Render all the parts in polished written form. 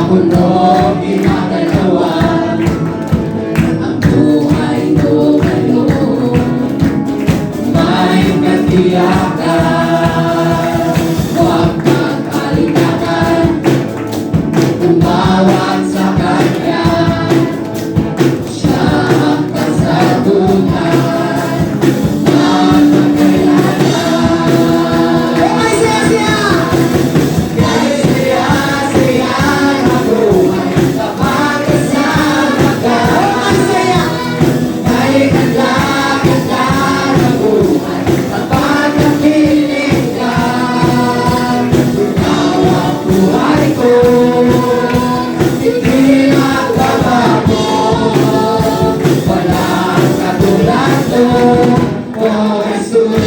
mundo ginagalawa. Ang buhay mo ngayon may katiyakan. Huwag kang kaligatan, umawat sa Kanya. Siya ang kasagutan ng kailangan. Ay, saya-saya! Kahit saya-saya ang buhay, kapag kasama ka. Ay, saya! Kahit ganda-ganda ang buhay, kapag nakinig ka. Ikaw ang buhay ko, hindi magbabago. Walang katulad mo, O Jesus.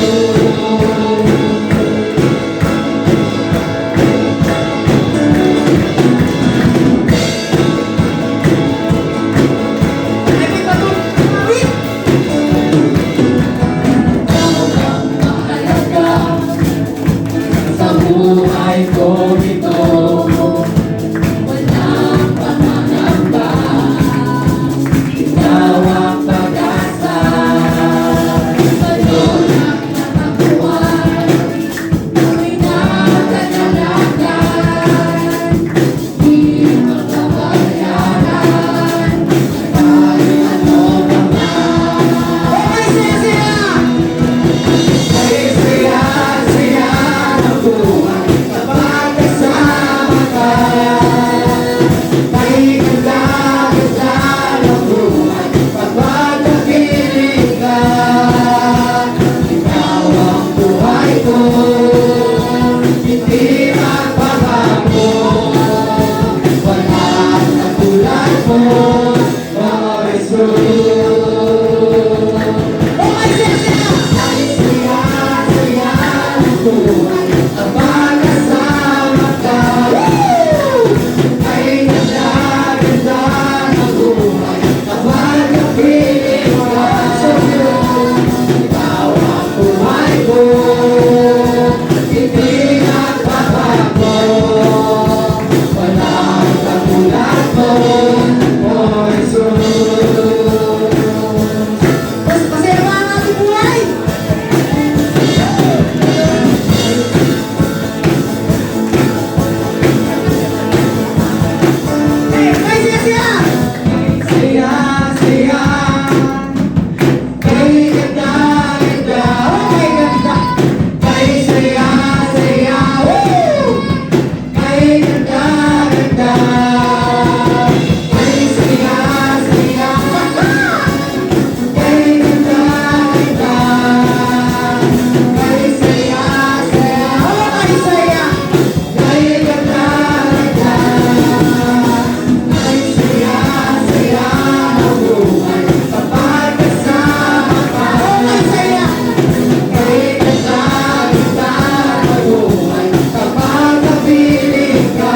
Sa buhay ko ito, walang pangangamba. Ikaw ang pag-asa. Ngayon ang nakakuhan, ako'y nakakalakad. Di makabayaran, kahit ano pa man. Ay, saya-saya! Ay, saya-saya ang buhay, kapag kasama ka. Ay, ganda-ganda ang buhay, kapag nakinig ka. Ikaw ang buhay ko, hindi magbabago. Walang katulad mo, O Jesus. Ay, saya-saya ang buhay, kapag kasama ka. Ay, ganda-ganda ang buhay, kapag nakinig ka. Ikaw ang buhay ko, hindi nagbabago. Walang katulad mo, O Jesus. Masaya ba ang ating buhay? Ay, saya-saya! Saya-saya! Kay ganda-ganda, kay ganda, kay saya-saya, woo! Kay ganda-ganda, kay saya-saya, kay ganda-ganda, kay saya-saya, kay saya, kay ganda-ganda, kay saya-saya ang buhay, kapag kasama ka. Kay saya, kay ganda-ganda ang buhay, kapag napiling ka.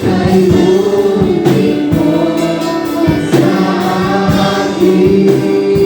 Ay muntik mo sa akin.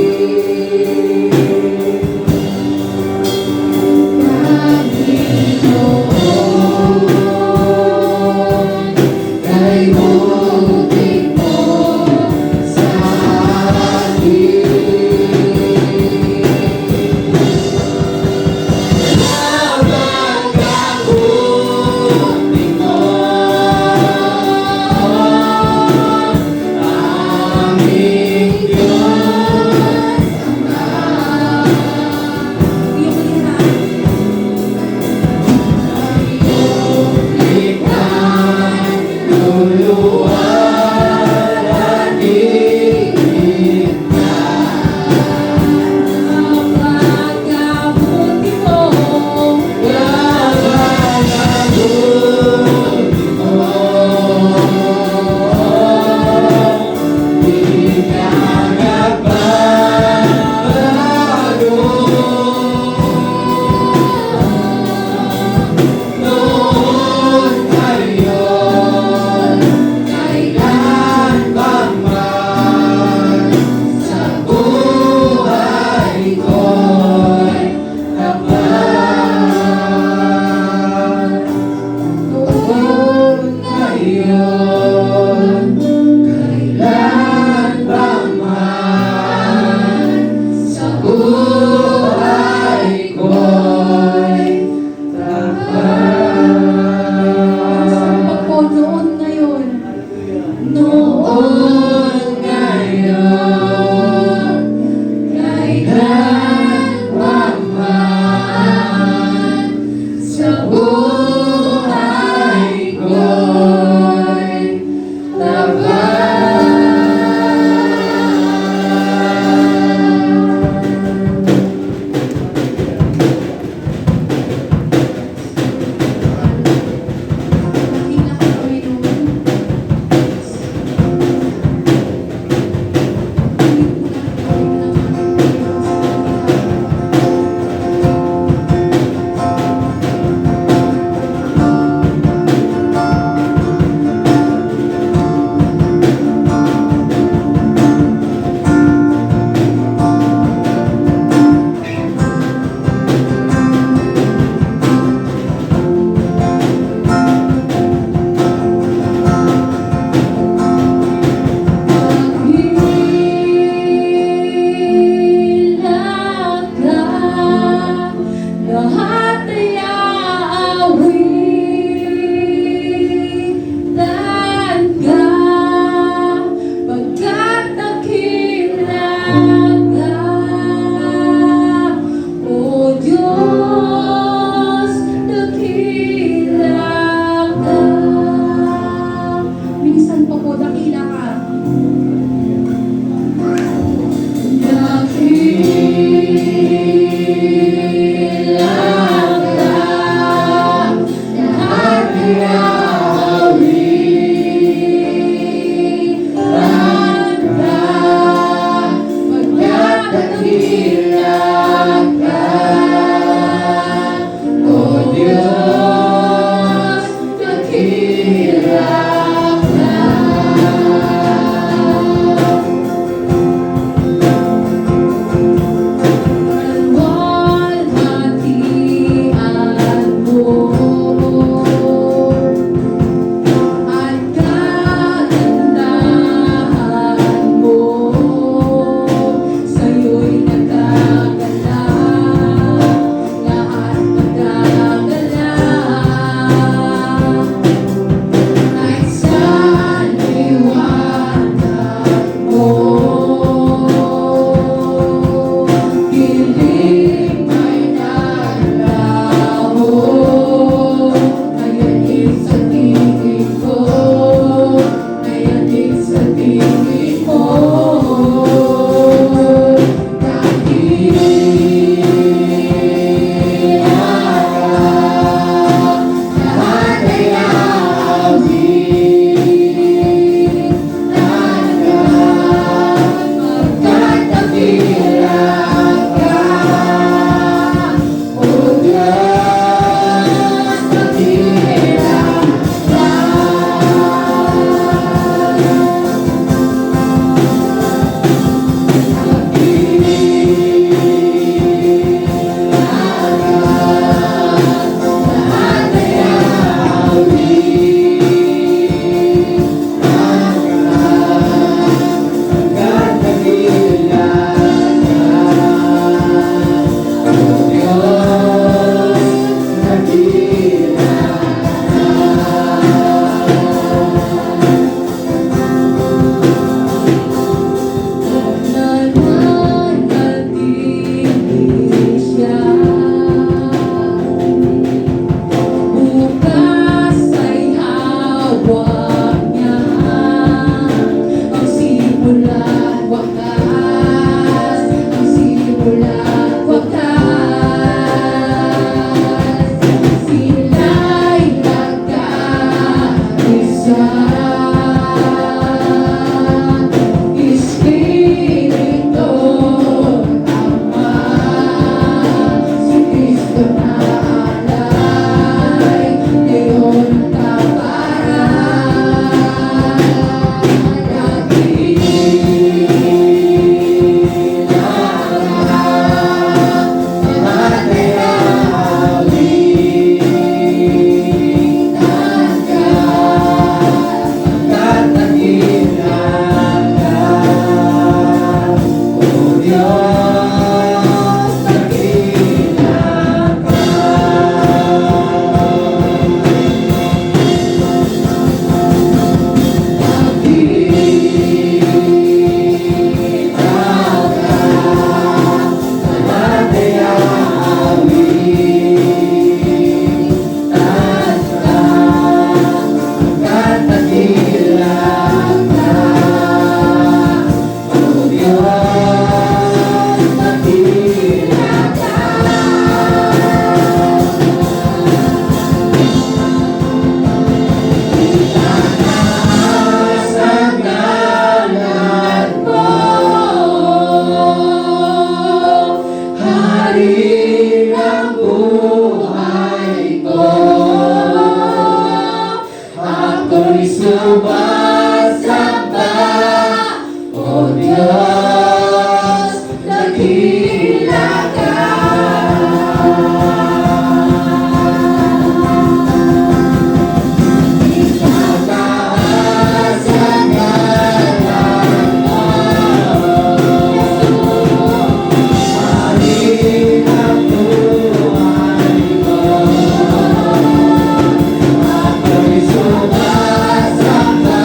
Diyos, dakila ka. Sumasamba, O Diyos, dakila ka. Itataas ang ngalan mo, Hari ng buhay ko. Ako'y sumasamba,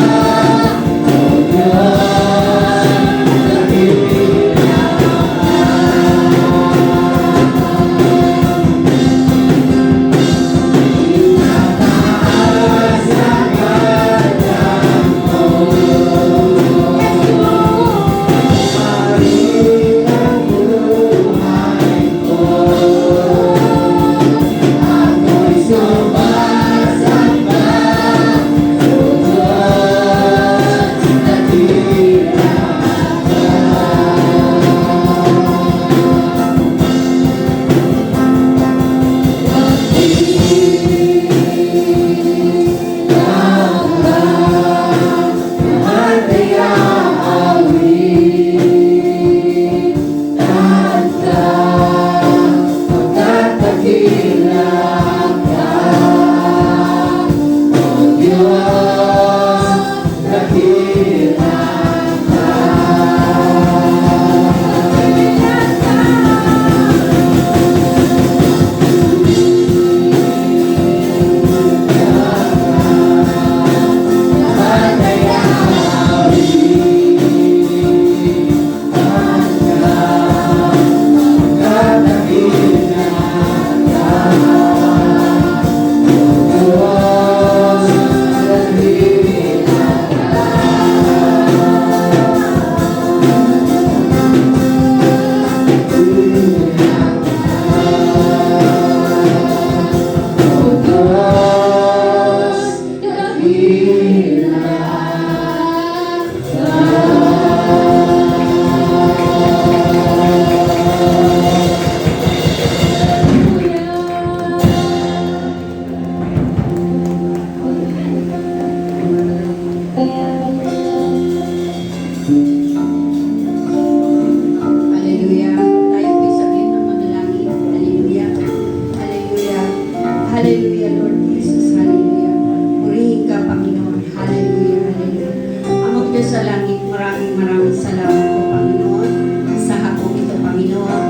Hallelujah, Lord Jesus. Hallelujah. Purihin ka, Panginoon. Hallelujah. Hallelujah. Amang Diyos sa langit, maraming salamat po, Panginoon. Sa hapong ito, Panginoon.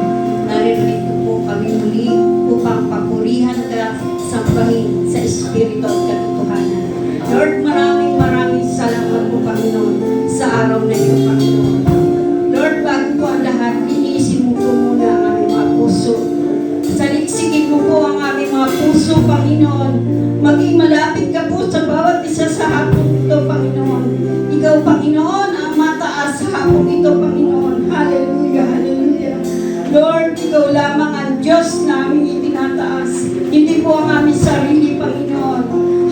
Naririnig po kami muli upang papurihan ka, sambahin sa Espiritu at katotohanan. Lord, maraming salamat po, Panginoon, sa araw na ito, Panginoon. Lord, bago po ang lahat, iniisip mo po muna ang aming mga puso. Saliksikin mo po ang aming mga puso, Panginoon. Maging malapit ka po sa bawat isa sa hapong ito, Panginoon. Ikaw, Panginoon, ang mataas sa hapong ito, Panginoon. Hallelujah, hallelujah. Lord, ikaw lamang ang Diyos na aming itinataas. Hindi po ang aming sarili, Panginoon.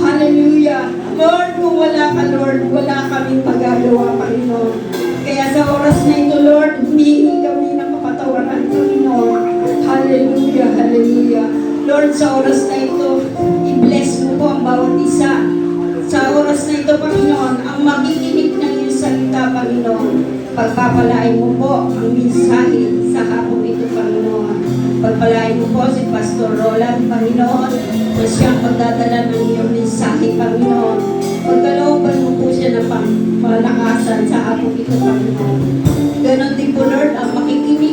Hallelujah. Lord, kung wala ka, Lord, wala kaming magagawa, Panginoon. Kaya sa oras na ito, Lord, humihingi kami ng kapatawaran, Panginoon. Hallelujah, hallelujah. Lord, sa oras na ito, i-bless mo po ang bawat isa. Sa oras na ito, Panginoon, ang makikinig ng iyong salita, Panginoon. Pagpapalain mo po ang mensahe sa hapong ito, Panginoon. Pagpalain mo po si Pastor Roland, Panginoon, na siyang magdadala ng iyong mensahe, Panginoon. Pagkalooban mo po siya ng palakasan sa hapong ito, Panginoon. Ganon din po, Lord, ang makikinig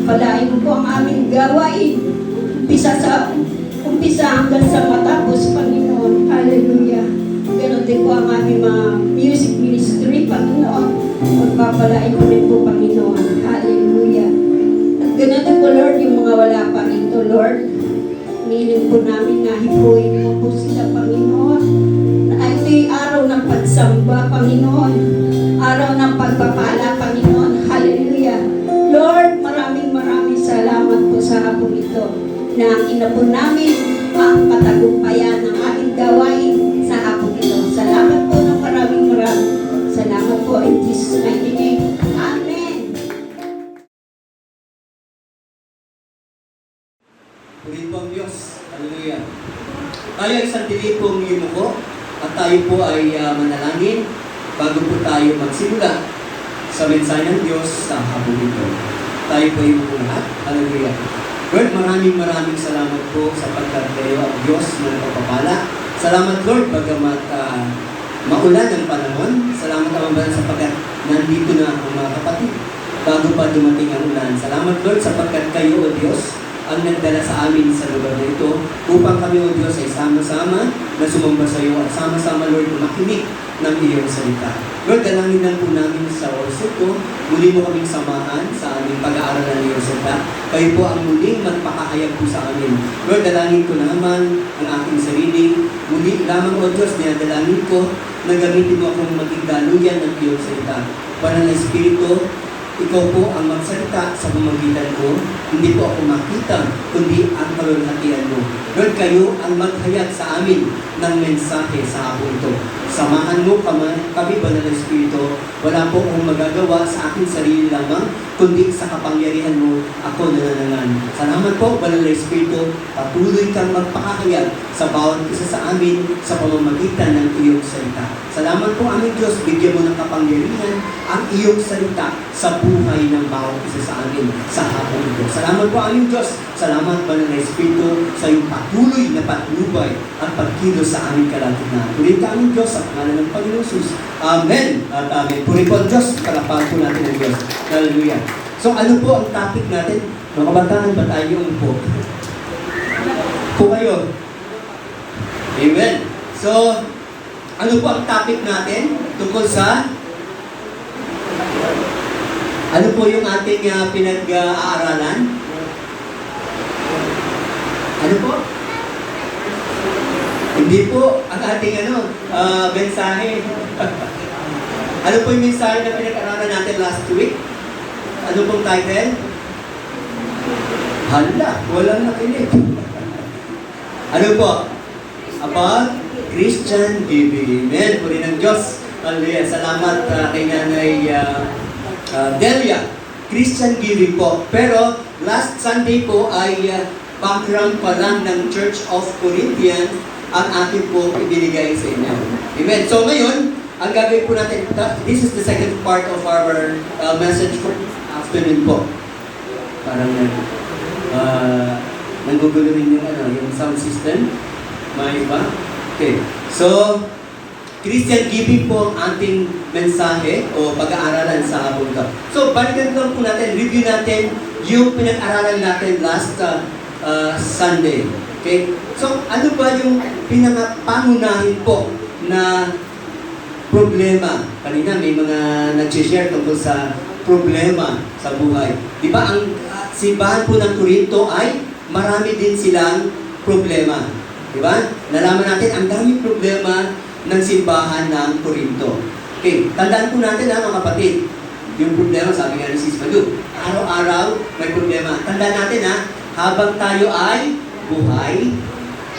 Pagpalain mo po ang aming gawain. Umpisa hanggang sa matapos, Panginoon. Hallelujah. Ganon din po ang aming mga music ministry, Panginoon. Pagpapalain mo rin po, Panginoon. Hallelujah. At ganon din po, Lord, yung mga wala pa rito, Lord. Niling po namin na hipuin mo po sila, Panginoon. Na ito'y araw ng pagsamba, Panginoon. Araw ng pagpapala, Panginoon. Hallelujah. Lord, maraming salamat po sa hapon ito na ang ina po namin ang patagumpayan ng aming gawain sa hapon ito. Salamat po ng maraming. Salamat po in Jesus' mighty name. Amen. Purihin po ang Diyos. Hallelujah. Tayo ay sandali pong yumuko at tayo po ay manalangin bago po tayo magsimula sa mensahe ng Diyos sa hapon ito. Tayo po ay yumuko lahat. Hallelujah. Lord, maraming salamat po sapagkat kayo ang Diyos na nagpapala. Salamat Lord, bagamat maulan ang panahon. Salamat ang Ama sapagkat nandito na ang mga kapatid bago pa dumating ang ulan. Salamat Lord sapagkat kayo o Diyos ang nagdala sa amin sa lugar na ito upang kami o Diyos ay sama-sama na sumamba sa iyo at sama-sama Lord makinig ng iyong salita. Lord, dalangin lang po namin sa oras ito, muli mo kaming samahan sa aming pag-aaral ng iyong salita. Kayo po ang muling magpakahayag po sa amin. Lord, dalangin ko naman ang aking sarili. Muli lamang o Diyos, dalangin ko na gamitin mo akong maging daluyan ng iyong salita. Para na Espiritu, ikaw po ang magsalita sa pamamagitan ko, hindi po ako makita, kundi ang kalulhatian mo. Lord, kayo ang maghayag sa amin ng mensahe sa hapon ito. Samahan mo kami, Banal na Espiritu. Wala po akong magagawa sa aking sarili lamang, kundi sa kapangyarihan mo ako nananangan. Salamat po, Banal na Espiritu. Patuloy kang magpakahayag sa bawat isa sa amin sa pamamagitan ng iyong salita. Salamat po, aming Diyos, bigyan mo ng kapangyarihan ang iyong salita sa buhay ng bawat isa sa amin sa hapon ito. Salamat po, aming Diyos. Salamat, Banal na Espiritu, sa iyong patuloy na patnubay at pagkilos sa aming kalagitnaan. Purihin ka, aming Diyos, sa pangalan ng Panginoon Jesus. Amen at amen. Purihin po ang Diyos, palapakan po natin ang Diyos. Hallelujah. So, ano po ang topic natin? Mga kabataan, ba tayo po? Po kayo. Amen. So, ano po ang topic natin tungkol sa ano po yung ating pinag-aaralan? Ano po? Hindi po ang ating mensahe. Ano po yung mensahe na pinag-aaralan natin last week? Ano pong title? Hala, walang nakinig. Ano po? About Christian giving. Amen. Puri ng Diyos. Hallelujah. Salamat kay Nanay Delia. Christian giving po. Pero last Sunday po ay background pa lang ng Church of Corinthians ang akin po ibinigay sa inyo. Amen. So ngayon, ang gagawin po natin, this is the second part of our message for afternoon po. Parang nanggugulo rin yung sound system. May iba? Okay. So, Christian giving po ang ating mensahe o pag-aaralan sa hapon ito. So, balikan lang po natin, review natin yung pinag-aralan natin last Sunday. Okay? So, ano ba yung pinaka-pangunahin po na problema? Kanina may mga nag-share tungkol sa problema sa buhay. Di ba ang simbahan po ng Corinto ay marami din silang problema. Di ba? Nalaman natin ang daming problema ng simbahan ng Corinto. Okay, tandaan po natin mga kapatid, yung problema, sabi nga ni Sis Madu, araw-araw may problema. Tandaan natin habang tayo ay buhay,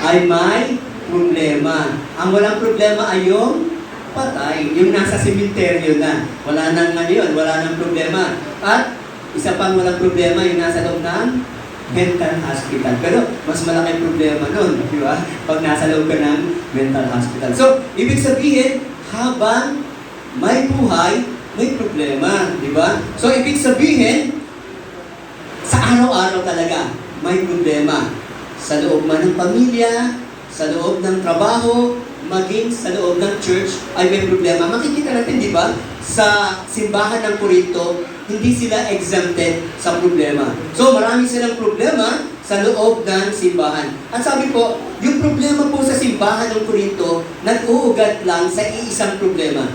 ay may problema. Ang walang problema ay yung patay, yung nasa sementeryo na. Wala nang wala nang problema. At isa pang walang problema, yung nasa loob ng mental hospital. Pero mas malaki problema nun, di ba? Pag nasa loob ka ng mental hospital. So, ibig sabihin, habang may buhay, may problema, di ba? So, ibig sabihin, sa araw-araw talaga, may problema. Sa loob man ng pamilya, sa loob ng trabaho, maging sa loob ng church, ay may problema. Makikita natin, di ba? sa simbahan ng Corinto, hindi sila exempted sa problema. So marami silang problema sa loob ng simbahan. At sabi po, yung problema po sa simbahan ng Corinto, nag-uugat lang sa iisang problema.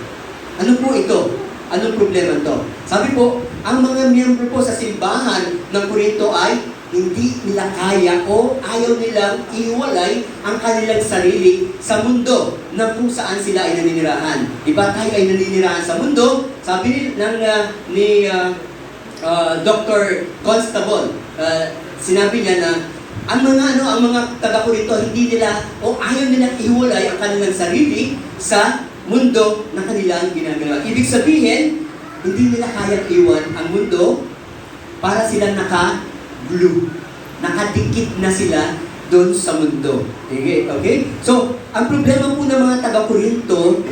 Ano po ito? Anong problema ito? Sabi po, ang mga miyembro po sa simbahan ng Corinto ay hindi nila kaya o ayaw nilang iwalay ang kanilang sarili sa mundo na kung saan sila ay naninirahan. Diba tayo ay naninirahan sa mundo? Sabi ni Dr. Constable, sinabi niya na ang mga taga-Corinto hindi nila o ayaw nilang iwalay ang kanilang sarili sa mundo na kanilang ginagawa. Ibig sabihin, hindi nila kayang iwan ang mundo para silang naka-glue. Nakadikit na sila doon sa mundo. Okay? Okay? So, ang problema po ng mga taga-Corinto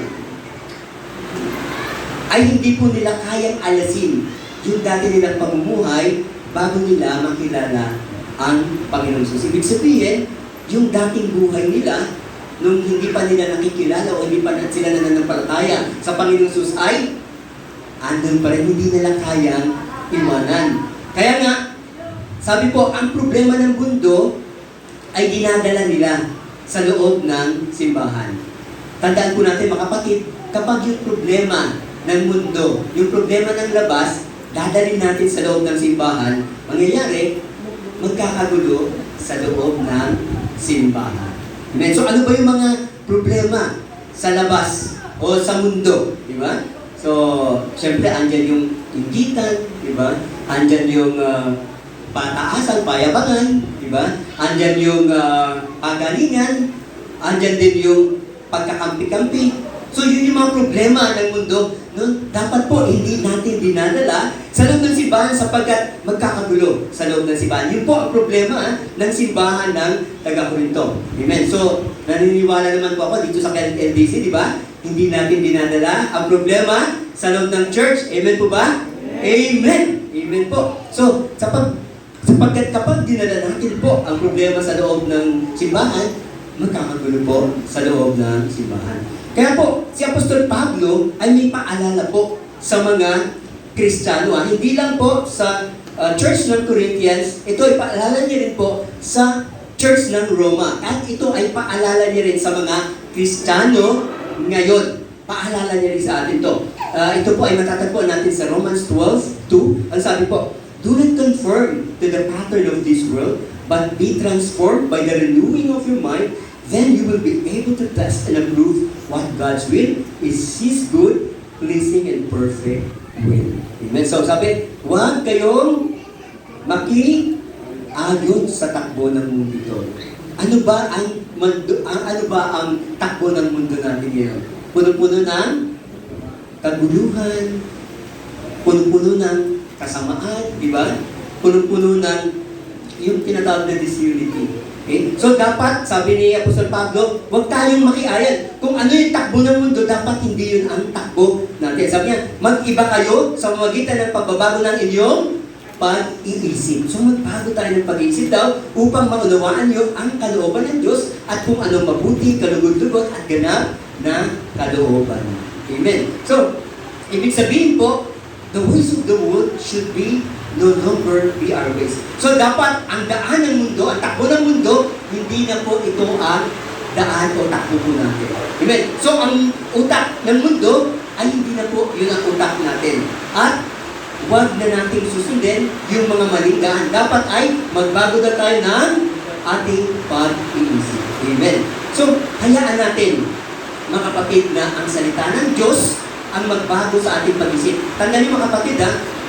ay hindi po nila kayang alasin yung dati nilang pamumuhay bago nila makilala ang Panginoong Jesus. Ibig sabihin, yung dating buhay nila nung hindi pa nila nakikilala o hindi pa sila nananampalataya sa Panginoong Jesus ay andun pa rin, hindi nila kayang iwanan. Kaya nga, sabi po, ang problema ng mundo ay dinadala nila sa loob ng simbahan. Tandaan po natin mga kapatid, kapag yung problema ng mundo, yung problema ng labas, dadalhin natin sa loob ng simbahan, mangyayari, magkakagulo sa loob ng simbahan. Amen. So ano ba yung mga problema sa labas o sa mundo? Di ba? So, syempre, andyan yung inggitan, di ba? Andyan yung pataasan, payabangan, di ba? Andyan yung pagalingan, andyan din yung pagkakampi-kampi. So, yun yung mga problema ng mundo. No? Dapat po, hindi natin dinadala sa loob ng simbahan sapagkat magkakagulo sa loob ng simbahan. Yun po ang problema ng simbahan ng taga-Corinto. Amen. So, naniniwala naman po ako dito sa LDC, di ba? Hindi natin dinadala ang problema sa loob ng church. Amen po ba? Amen. Amen po. So, sapagkat kapag dinala natin po ang problema sa loob ng simbahan, magkakagulo po sa loob ng simbahan. Kaya po, si Apostol Pablo ay may paalala po sa mga Kristiyano. Hindi lang po sa Church ng Corinthians, ito ay paalala niya rin po sa Church ng Roma. At ito ay paalala niya rin sa mga Kristiyano ngayon. Paalala niya rin sa atin to. Ito po ay matatagpuan natin sa Romans 12:2. Ang sabi po, do not conform to the pattern of this world, but be transformed by the renewing of your mind. Then you will be able to test and approve what God's will is His good, pleasing, and perfect will. Amen. So sabi, huwag kayong maki-ayon sa takbo ng mundo ito. Ano ba ang takbo ng mundo natin ngayon? Puno-puno ng kaguluhan, puno-puno ng kasamaan, di ba? Puno-puno ng yung tinatawag na disunity. Okay? So dapat, sabi ni Apostol Pablo, huwag tayong makiayan. Kung ano yung takbo ng mundo, dapat hindi yun ang takbo natin. Sabi niya, mag-iba kayo sa pamamagitan ng pagbabago ng inyong pag-iisip. So magbago tayo ng pag-iisip daw upang maunawaan niyo ang kalooban ng Diyos at kung anong mabuti, kalugod-lugot at ganap na kalooban. Amen. So, ibig sabihin po, the ways of the world should be no longer be our ways. So dapat ang daan ng mundo, ang takbo ng mundo, hindi na po ito ang daan o takbo po natin. Amen. So ang utak ng mundo ay hindi na po yun ang utak natin. At huwag na nating susundin yung mga maling daan. Dapat ay magbago na tayo ng ating pag-iisip. Amen. So hayaan natin, mga kapatid, na ang salita ng Diyos ang magbago sa ating pag-isip. Tandaan niyo mga kapatid,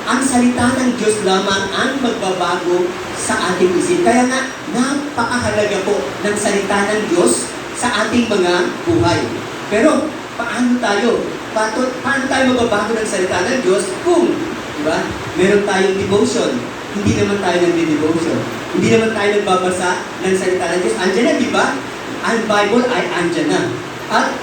ang salita ng Diyos lamang ang magbabago sa ating isip. Kaya nga, napakahalaga po ng salita ng Diyos sa ating mga buhay. Pero, paano tayo? Paano tayo magbabago ng salita ng Diyos kung, di ba, meron tayong devotion. Hindi naman tayo nagde-devotion. Hindi naman tayo nagbabasa ng salita ng Diyos. Andiyan na, di ba? Ang Bible ay andyan na. At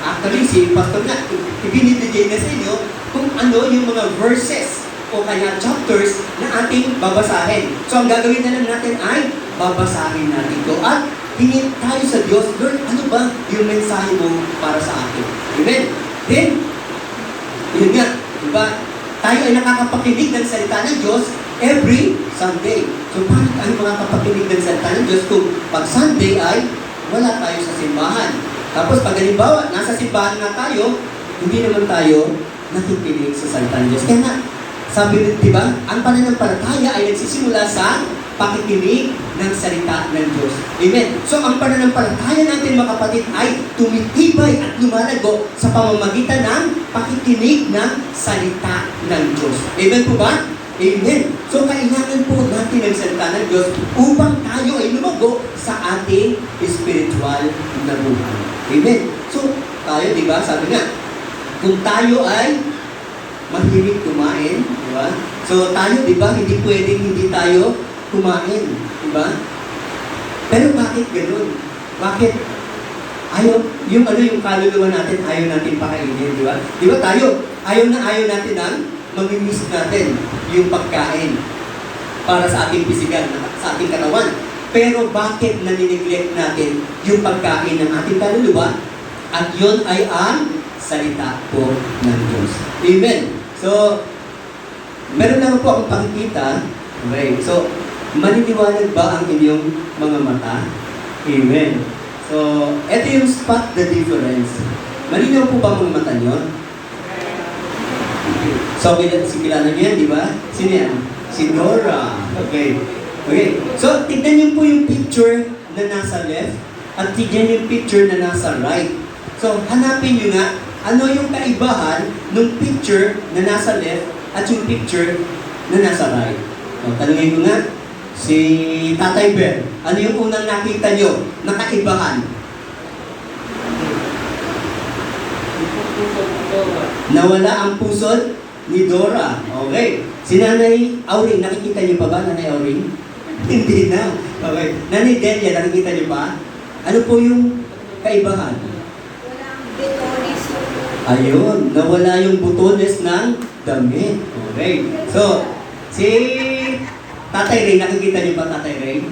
actually, si Pastor nga, ibinibigay na sa inyo kung ano yung mga verses o kaya chapters na ating babasahin. So, ang gagawin na lang natin ay babasahin natin ito. At hingin tayo sa Diyos, Lord, ano ba yung mensahe mo para sa akin? Amen? Then, Yun nga, di ba? Tayo ay nakakapakinig ng salita ng Diyos every Sunday. So, paano tayo makakapakinig ng salita ng Diyos kung pag Sunday ay wala tayo sa simbahan? Tapos, pag halimbawa, nasa simbahan na tayo, hindi naman tayo nakikinig sa salita ng Diyos. Kaya nga, sabi di ba, ang pananampalataya ay nagsisimula sa pakikinig ng salita ng Diyos. Amen. So, ang pananampalataya natin, mga kapatid, ay tumitibay at lumalago sa pamamagitan ng pakikinig ng salita ng Diyos. Amen po ba? Amen. So, kailangan po natin ng salita ng Diyos upang tayo ay lumago sa ating spiritual na buhay. Amen. So, tayo, di ba, sabi nga, kung tayo ay mahilig kumain, di ba? So, tayo, di ba, hindi pwedeng hindi tayo kumain, di ba? Pero bakit gano'n? Bakit ayaw, yung kaluluwa natin, ayaw natin pakainin, di ba? Di ba tayo, ayaw natin ang mamimiss natin yung pagkain para sa ating physical, sa ating katawan. Pero bakit nanineglect natin yung pagkain ng ating kaluluwa? At yun ay ang salita po ng Diyos. Amen. So, meron lang po akong pakikita. Okay. So, maniniwalag ba ang inyong mga mata? Amen. So, ito yung spot the difference. Malinaw po ba ang mga mata nyo? So, kilala nyo yan, di ba? Sino yan? Si Nora. Okay. Okay. So, tignan nyo po yung picture na nasa left at tignan nyo yung picture na nasa right. So, hanapin nyo nga ano yung kaibahan ng picture na nasa left at yung picture na nasa right. O, tanungin ko nga, si Tatay Ben, ano yung unang nakita nyo na kaibahan? Nawala ang pusod ni Dora. Okay. Si Nanay Auring, nakikita niyo pa ba, Nanay Auring? Hindi na. Okay. Nanay Delia, nakikita niyo pa? Ano po yung kaibahan? Ayun, nawala yung butones ng damit. Okay. So, si Tatay Ray, nakikita niyo ba, Tatay Ray?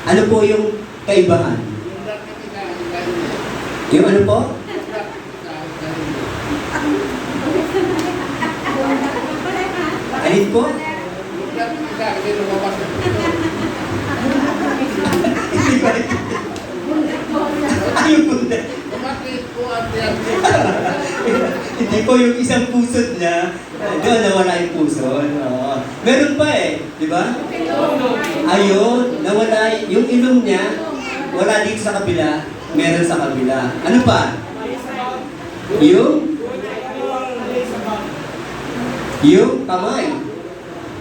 Ano po yung kaibahan? Yung ano po? Alin po? Ayun po. Hindi po yung isang pusod niya, doon nawala yung pusod. Oo. Meron pa eh, di ba? Ayun, nawala yung ilong niya, wala dito sa kabila, meron sa kabila. Ano pa? Yung kamay.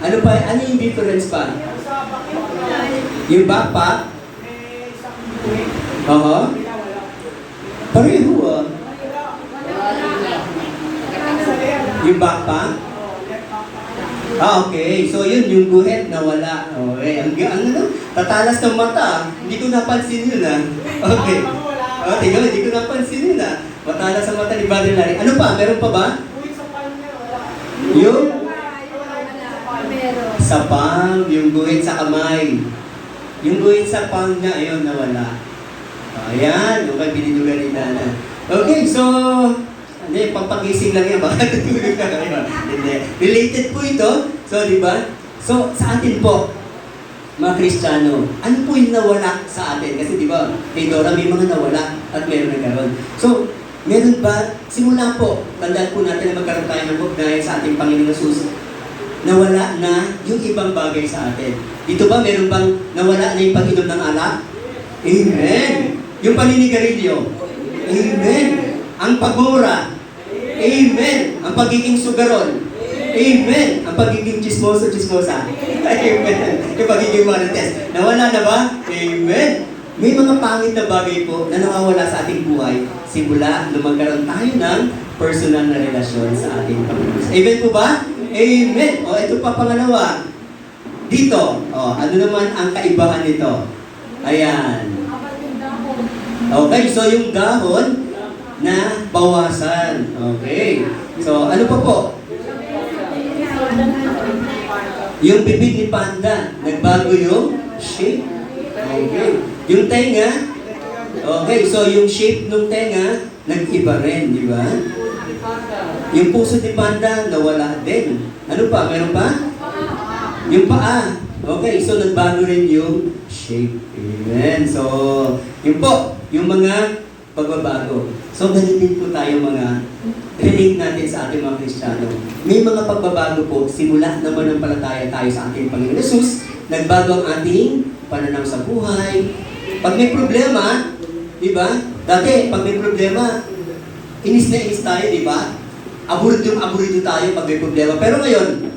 Ano pa? Ano yung difference pa? Yung backpack? Oo. Pareho ah. Yung backpack? Ah, okay. So yun, yung guhit nawala. Okay. Ano? Tatalas ng mata. Hindi ko napansin yun ah. Okay. Oh, tingnan, hindi ko napansin yun ah. Matalas ang mata ni Brother Larry. Ano pa? Meron pa ba? Yung? Sa palm, yung guhit sa kamay. Yung guhit sa palm niya, ayun, nawala. Ayan, yung kay binilugan ni Nana. Okay, so, hindi, pampagising lang yan, baka natulog na kayo. Hindi. Related po ito. So, di ba? So, sa atin po, mga Kristiyano, ano po yung nawala sa atin? Kasi di ba, kay Dora may mga nawala at meron nagkaroon. So, meron ba, simula po, tandaan po natin na magkaroon tayo ng ugnayan sa ating Panginoon Jesus, nawala na yung ibang bagay sa atin. Dito ba, meron bang nawala na yung pag-inom ng alak? Amen! Yung paninigarilyo? Amen! Ang pagmura? Amen! Ang pagiging sugaron? Amen! Ang pagiging chismosa? Amen! Yung pagiging marites? Nawala na ba? Amen! May mga pangit na bagay po na nawawala sa ating buhay simula nung magkaroon tayo ng personal na relasyon sa ating Panginoon. Amen po ba? Amen! O, ito pa pangalawa. Dito, ano naman ang kaibahan nito? Ayan. Okay, so yung dahon na bawasan. Okay. So, ano pa po? Yung bibig ni Panda, nagbago yung shape. Okay. Yung tenga, okay, so yung shape ng tenga, nag-iba rin, di ba? Yung puso ni Panda, nawala din. Ano pa? Meron pa? Yung paa. Okay, so nagbago rin yung shape. Amen. So, yun po, yung mga pagbabago. So, ganun din po tayo mga relate natin sa ating mga Kristiyano. May mga pagbabago po, simula naman ng palataya tayo sa ating Panginoon Jesus, nagbago ang ating pananaw sa buhay. Pag may problema, di ba? Dati, pag may problema, inis na inis tayo, di ba? Aburido tayo pag may problema. Pero ngayon,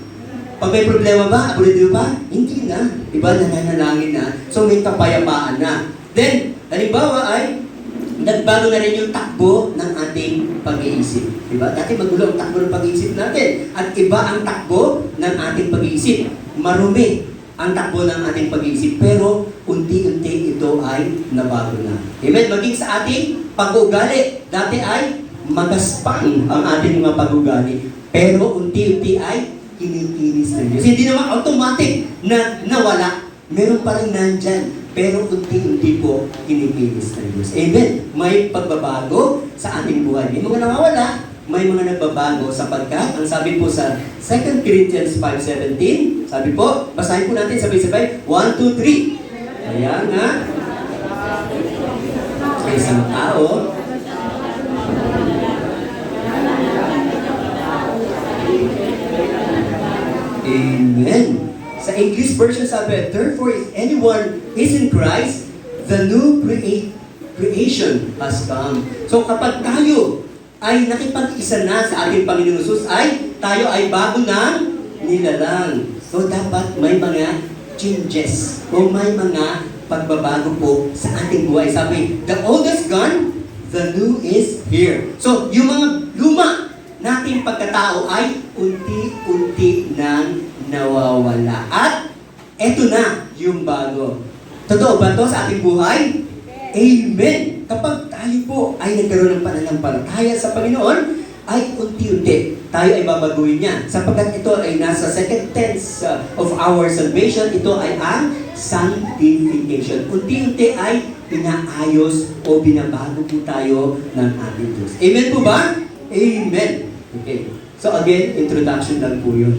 pag may problema ba, aburido ba? Hindi na. Di ba? Nananalangin na. So, may kapayapaan na. Then, halimbawa ay, nagbago na rin yung takbo ng ating pag-iisip. Diba? Dati magulo ang takbo ng pag-iisip natin. At iba ang takbo ng ating pag-iisip. Marumi ang takbo ng ating pag-iisip. Pero unti-unti ito ay nabago na. Amen? Maging sa ating pag-ugali. Dati ay magaspang ang ating mga pag-ugali. Pero unti-unti ay kinikinis ng Diyos. Hindi naman automatic na nawala. Meron pa rin nandyan. Pero unti-unti po kinikinis ng Diyos. Amen. May pagbabago sa ating buhay. May mga nawawala, may mga nagbabago sapagkat, ang sabi po sa 2 Corinthians 5:17, sabi po, basahin po natin sabay-sabay, 1, 2, 3. Kaya nga, may isang tao, Amen. Sa English version sabi, therefore, if anyone is in Christ, the new creation has come. So kapag tayo ay nakipag-isa na sa ating Panginoon Jesus, ay tayo ay bago ng nilalang. So dapat may mga changes o may mga pagbabago po sa ating buhay. Sabi, the old is gone, the new is here. So yung mga luma nating pagkatao ay unti-unti nang nawawala. At eto na yung bago. Totoo ba ito sa ating buhay? Amen! Kapag tayo po ay nagkaroon ng pananampalataya sa Panginoon, ay unti-unti tayo ay babaguhin niya. Sapagkat ito ay nasa second tense of our salvation, ito ay ang sanctification. Unti-unti ay pinaayos o binabago po tayo ng ating Diyos. Amen po ba? Amen! Okay. So again, introduction lang po yun.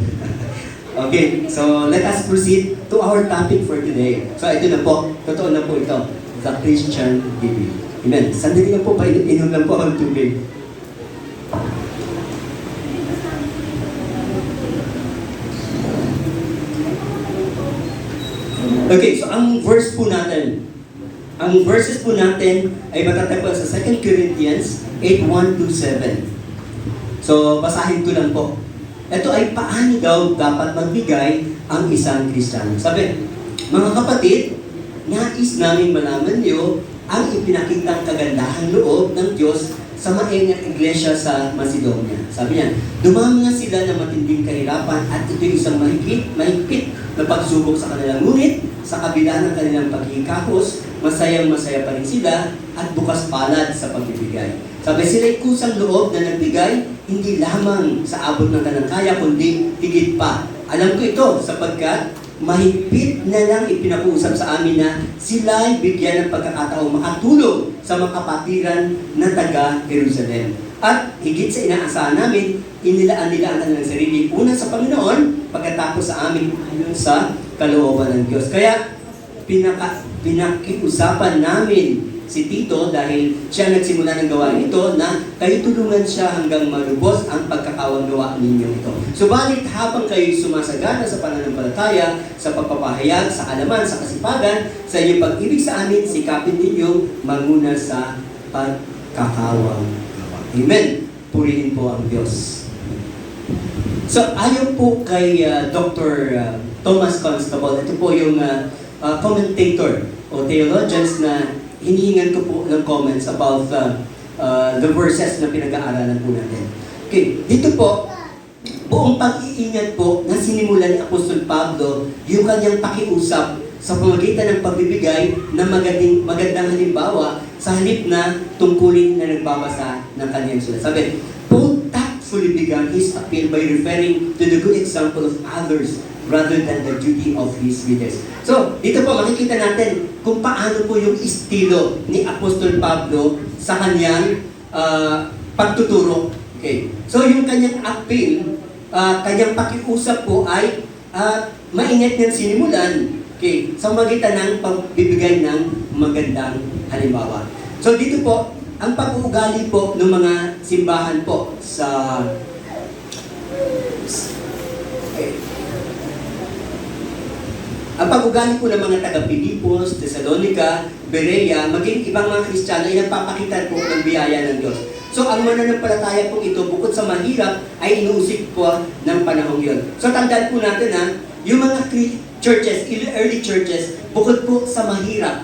Okay, so let us proceed to our topic for today. So ito na po, totoo na po ito, the Christian giving. Amen. Sandali lang po, inom lang po ang tubig. Okay, so ang verse po natin, ang verses po natin ay matatagpuan sa 2 Corinthians 8:1-7. So basahin ko lang po. Ito ay paano daw dapat magbigay ang isang Kristiyano. Sabi, mga kapatid, nais namin malaman niyo ang ipinakitang kagandahang loob ng Diyos sa maingat iglesia sa Macedonia. Sabi niya, dumami nga sila ng matinding kahirapan at ito'y isang mahigpit na pagsubok sa kanilang ngunit sa kabila ng kanilang paghihikahos, masayang-masaya pa rin sila at bukas palad sa pagbibigay. Sabi, sila'y kusang loob na nagbigay, hindi lamang sa abot ng kanilang kaya, kundi higit pa. Alam ko ito sapagkat mahigpit na lang ipinakuusap sa amin na sila'y bigyan ng pagkakataong makatulong sa mga kapatiran na taga-Jerusalem. At higit sa inaasahan namin, inilaan nila ang kanilang sarili una sa Panginoon, pagkatapos sa amin ayon sa kalooban ng Diyos. Kaya pinakiusapan namin si Tito dahil siya nagsimula ng gawain ito na kayo tulungan siya hanggang malubos ang pagkakawang gawa ninyo ito. Subalit habang kayo sumasagana sa pananampalataya, sa pagpapahayag, sa kalaman, sa kasipagan, sa inyong pag-ibig sa amin, sikapin ninyong manguna sa pagkakawang gawa. Amen. Purihin po ang Diyos. So ayon po kay Dr. Thomas Constable, ito po yung commentator o theologians na hinihingan ko po ng comments about the verses na pinag-aaralan po natin. Okay, dito po, buong pag-iingat po na sinimulan ni Apostol Pablo yung kanyang pakiusap sa pamagitan ng pagbibigay ng magandang halimbawa sa halip na tungkulin na nagbabasa ng kanyang sulat. Sabi, Paul tactfully began his appeal by referring to the good example of others rather than the duty of his leaders. So, dito po makikita natin kung paano po yung estilo ni Apostol Pablo sa kanyang pagtuturo Okay. So yung kanyang appeal, kanyang pakiusap po ay maingat niyang sinimulan, okay, sa magitan ng pagbibigay ng magandang halimbawa. So dito po, ang pag-uugali po ng mga simbahan po sa ang pag-ugali po ng mga taga-Pilipos, Thessalonica, Berea, maging ibang mga Kristiyano ay nagpapakita po ng biyaya ng Diyos. So ang mananampalataya po ito, bukod sa mahirap, ay inuusik po ng panahong yun. So tandaan po natin yung mga churches, early churches, bukod po sa mahirap,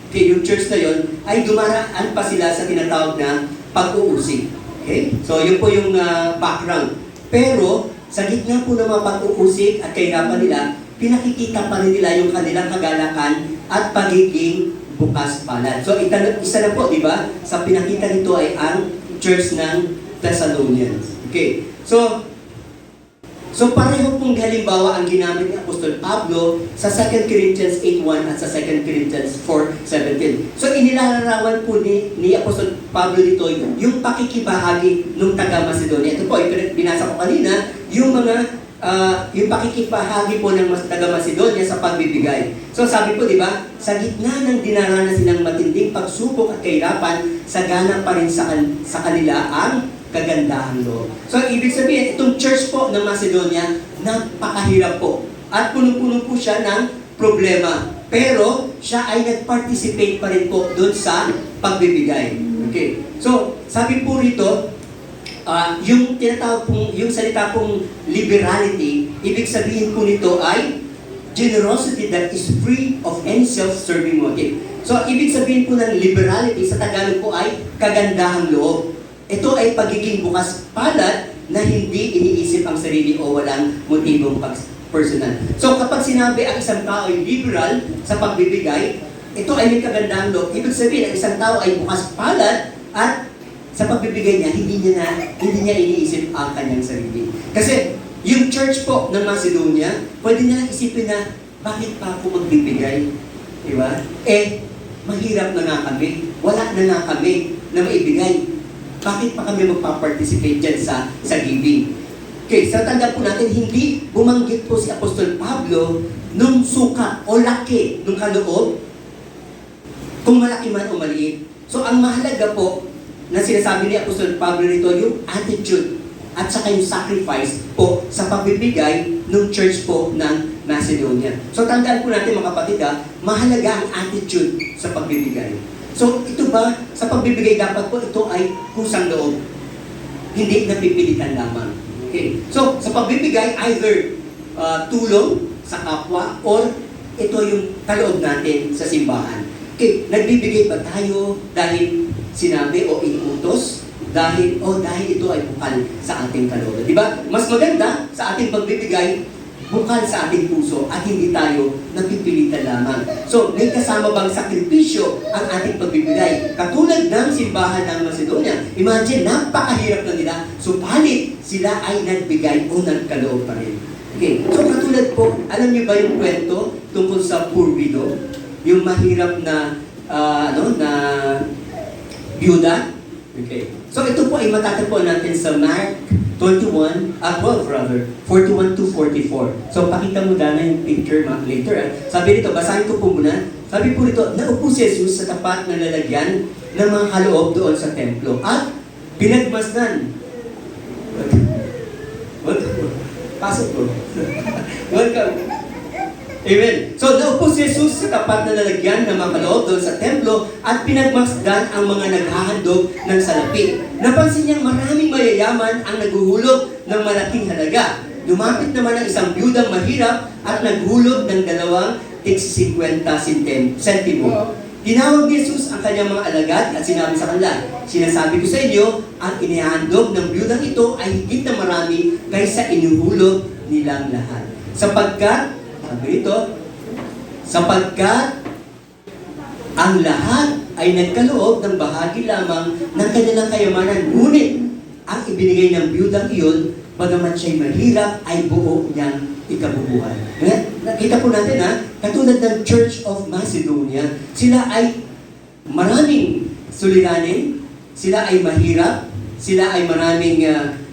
okay, yung church na yun, ay dumaraan pa sila sa tinatawag na pag-uusik. Okay? So yun po yung background. Pero sa gitna po ng mga pag-uusik at kahirapan nila, pinakikita pa rin nila yung kanilang kagalakan at pagiging bukas palad. So, isa na po, di ba? Sa pinakita nito ay ang Church ng Thessalonians. Okay. So pareho pong halimbawa ang ginamit ni Apostol Pablo sa 2 Corinthians 8:1 at sa 2 Corinthians 4:17. So, inilalarawan po ni Apostol Pablo dito yung pakikibahagi ng taga-Macedonia. Ito po, binasa ko kanina, yung pakikibahagi po ng taga-Macedonia sa pagbibigay. So sabi po, di ba, sa gitna ng dinaranas silang matinding pagsubok at kahirapan, sagana pa rin sa kanila ang kagandahang loob. So ibig sabihin, itong church po ng Macedonia, napakahirap po. At punong-puno po siya ng problema. Pero siya ay nag-participate pa rin po doon sa pagbibigay. Okay. So sabi po rito, yung tinatawag pong, yung salita pong liberality, ibig sabihin po nito ay generosity that is free of any self-serving motive. So, ibig sabihin po ng liberality sa Tagalog po ay kagandahang loob. Ito ay pagiging bukas palad na hindi iniisip ang sarili o walang motibong personal. So, kapag sinabi ang isang tao ay liberal sa pagbibigay, ito ay may kagandahang loob. Ibig sabihin, ang isang tao ay bukas palad at sa pagbibigay niya, hindi niya iniisip ang kanyang sarili. Kasi yung church po ng Macedonia, pwede niya isipin na, bakit pa ako magbibigay? Diba? Mahirap na nga kami. Wala na nga kami na maibigay. Bakit pa kami magpa-participate dyan sa giving? Okay, so tanda po natin, hindi bumanggit po si Apostol Pablo nung sukat o laki nung kaloob, kung malaki man o maliit. So ang mahalaga po, na sinasabi ni Apostol Pablo rito, yung attitude at saka yung sacrifice po sa pagbibigay ng church po ng Macedonia. So tandaan po natin mga kapatid, mahalaga ang attitude sa pagbibigay. So ito ba, sa pagbibigay dapat po ito ay kusang loob. Hindi napipilitan lamang. Okay. So sa pagbibigay, either tulong sa kapwa or ito yung kaloob natin sa simbahan. Okay, nagbibigay ba tayo dahil sinabi o inuutos, dahil ito ay bukal sa ating kalooban. Di ba? Mas maganda sa ating pagbibigay, bukal sa ating puso at hindi tayo napipilitan lamang. So, may kasama bang sakripisyo ang ating pagbibigay? Katulad ng simbahan ng Macedonia. Imagine, napakahirap na nila, supalit sila ay nagbigay o nagkaloob pa rin. Okay. So, katulad po, alam niyo ba yung kwento tungkol sa poor widow? Yung mahirap na byuda. Okay. So ito po ay matatagpuan natin sa Mark 12 rather, 41 to 44. So pakita mo dana yung picture later. Sabi dito, basahin ko po muna. Sabi po dito, naupo si Jesus sa tapat ng lalagyan ng mga kaloob doon sa templo at pinagmasdan. Welcome. Pasok po. Welcome. Amen. So, naupo si Jesus sa tapat na lalagyan ng mga kaloob doon sa templo at pinagmasdan ang mga naghahandog ng salapi. Napansin niyang maraming mayayaman ang naghuhulog ng malaking halaga. Lumapit naman ang isang byudang mahirap at naghulog ng 2.50 sentimo. Tinawag ni Jesus ang kanyang mga alagad at sinabi sa kanila, sinasabi ko sa inyo, ang inihandog ng byudang ito ay higit na marami kaysa inuhulog nilang lahat. Sapagkat ang lahat ay nagkaloob ng bahagi lamang ng kanilang kayamanan. Ngunit, ang ibinigay ng byudang iyon, bagamat siya'y mahirap, ay buo niyang ikabubuhay. Nakita po natin katulad ng Church of Macedonia, sila ay maraming suliranin, sila ay mahirap, sila ay maraming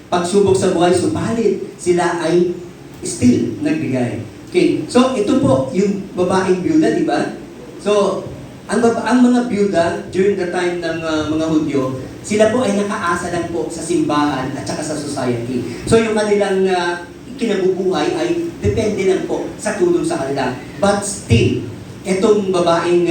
pagsubok sa buhay, subalit sila ay still nagbigay. Okay, so ito po yung babaeng byuda, di ba? So, ang mga byuda during the time ng mga Hudyo, sila po ay nakaasa lang po sa simbahan at saka sa society. So yung kanilang kinabubuhay ay depende lang po sa tulong sa kanila. But still, itong babaeng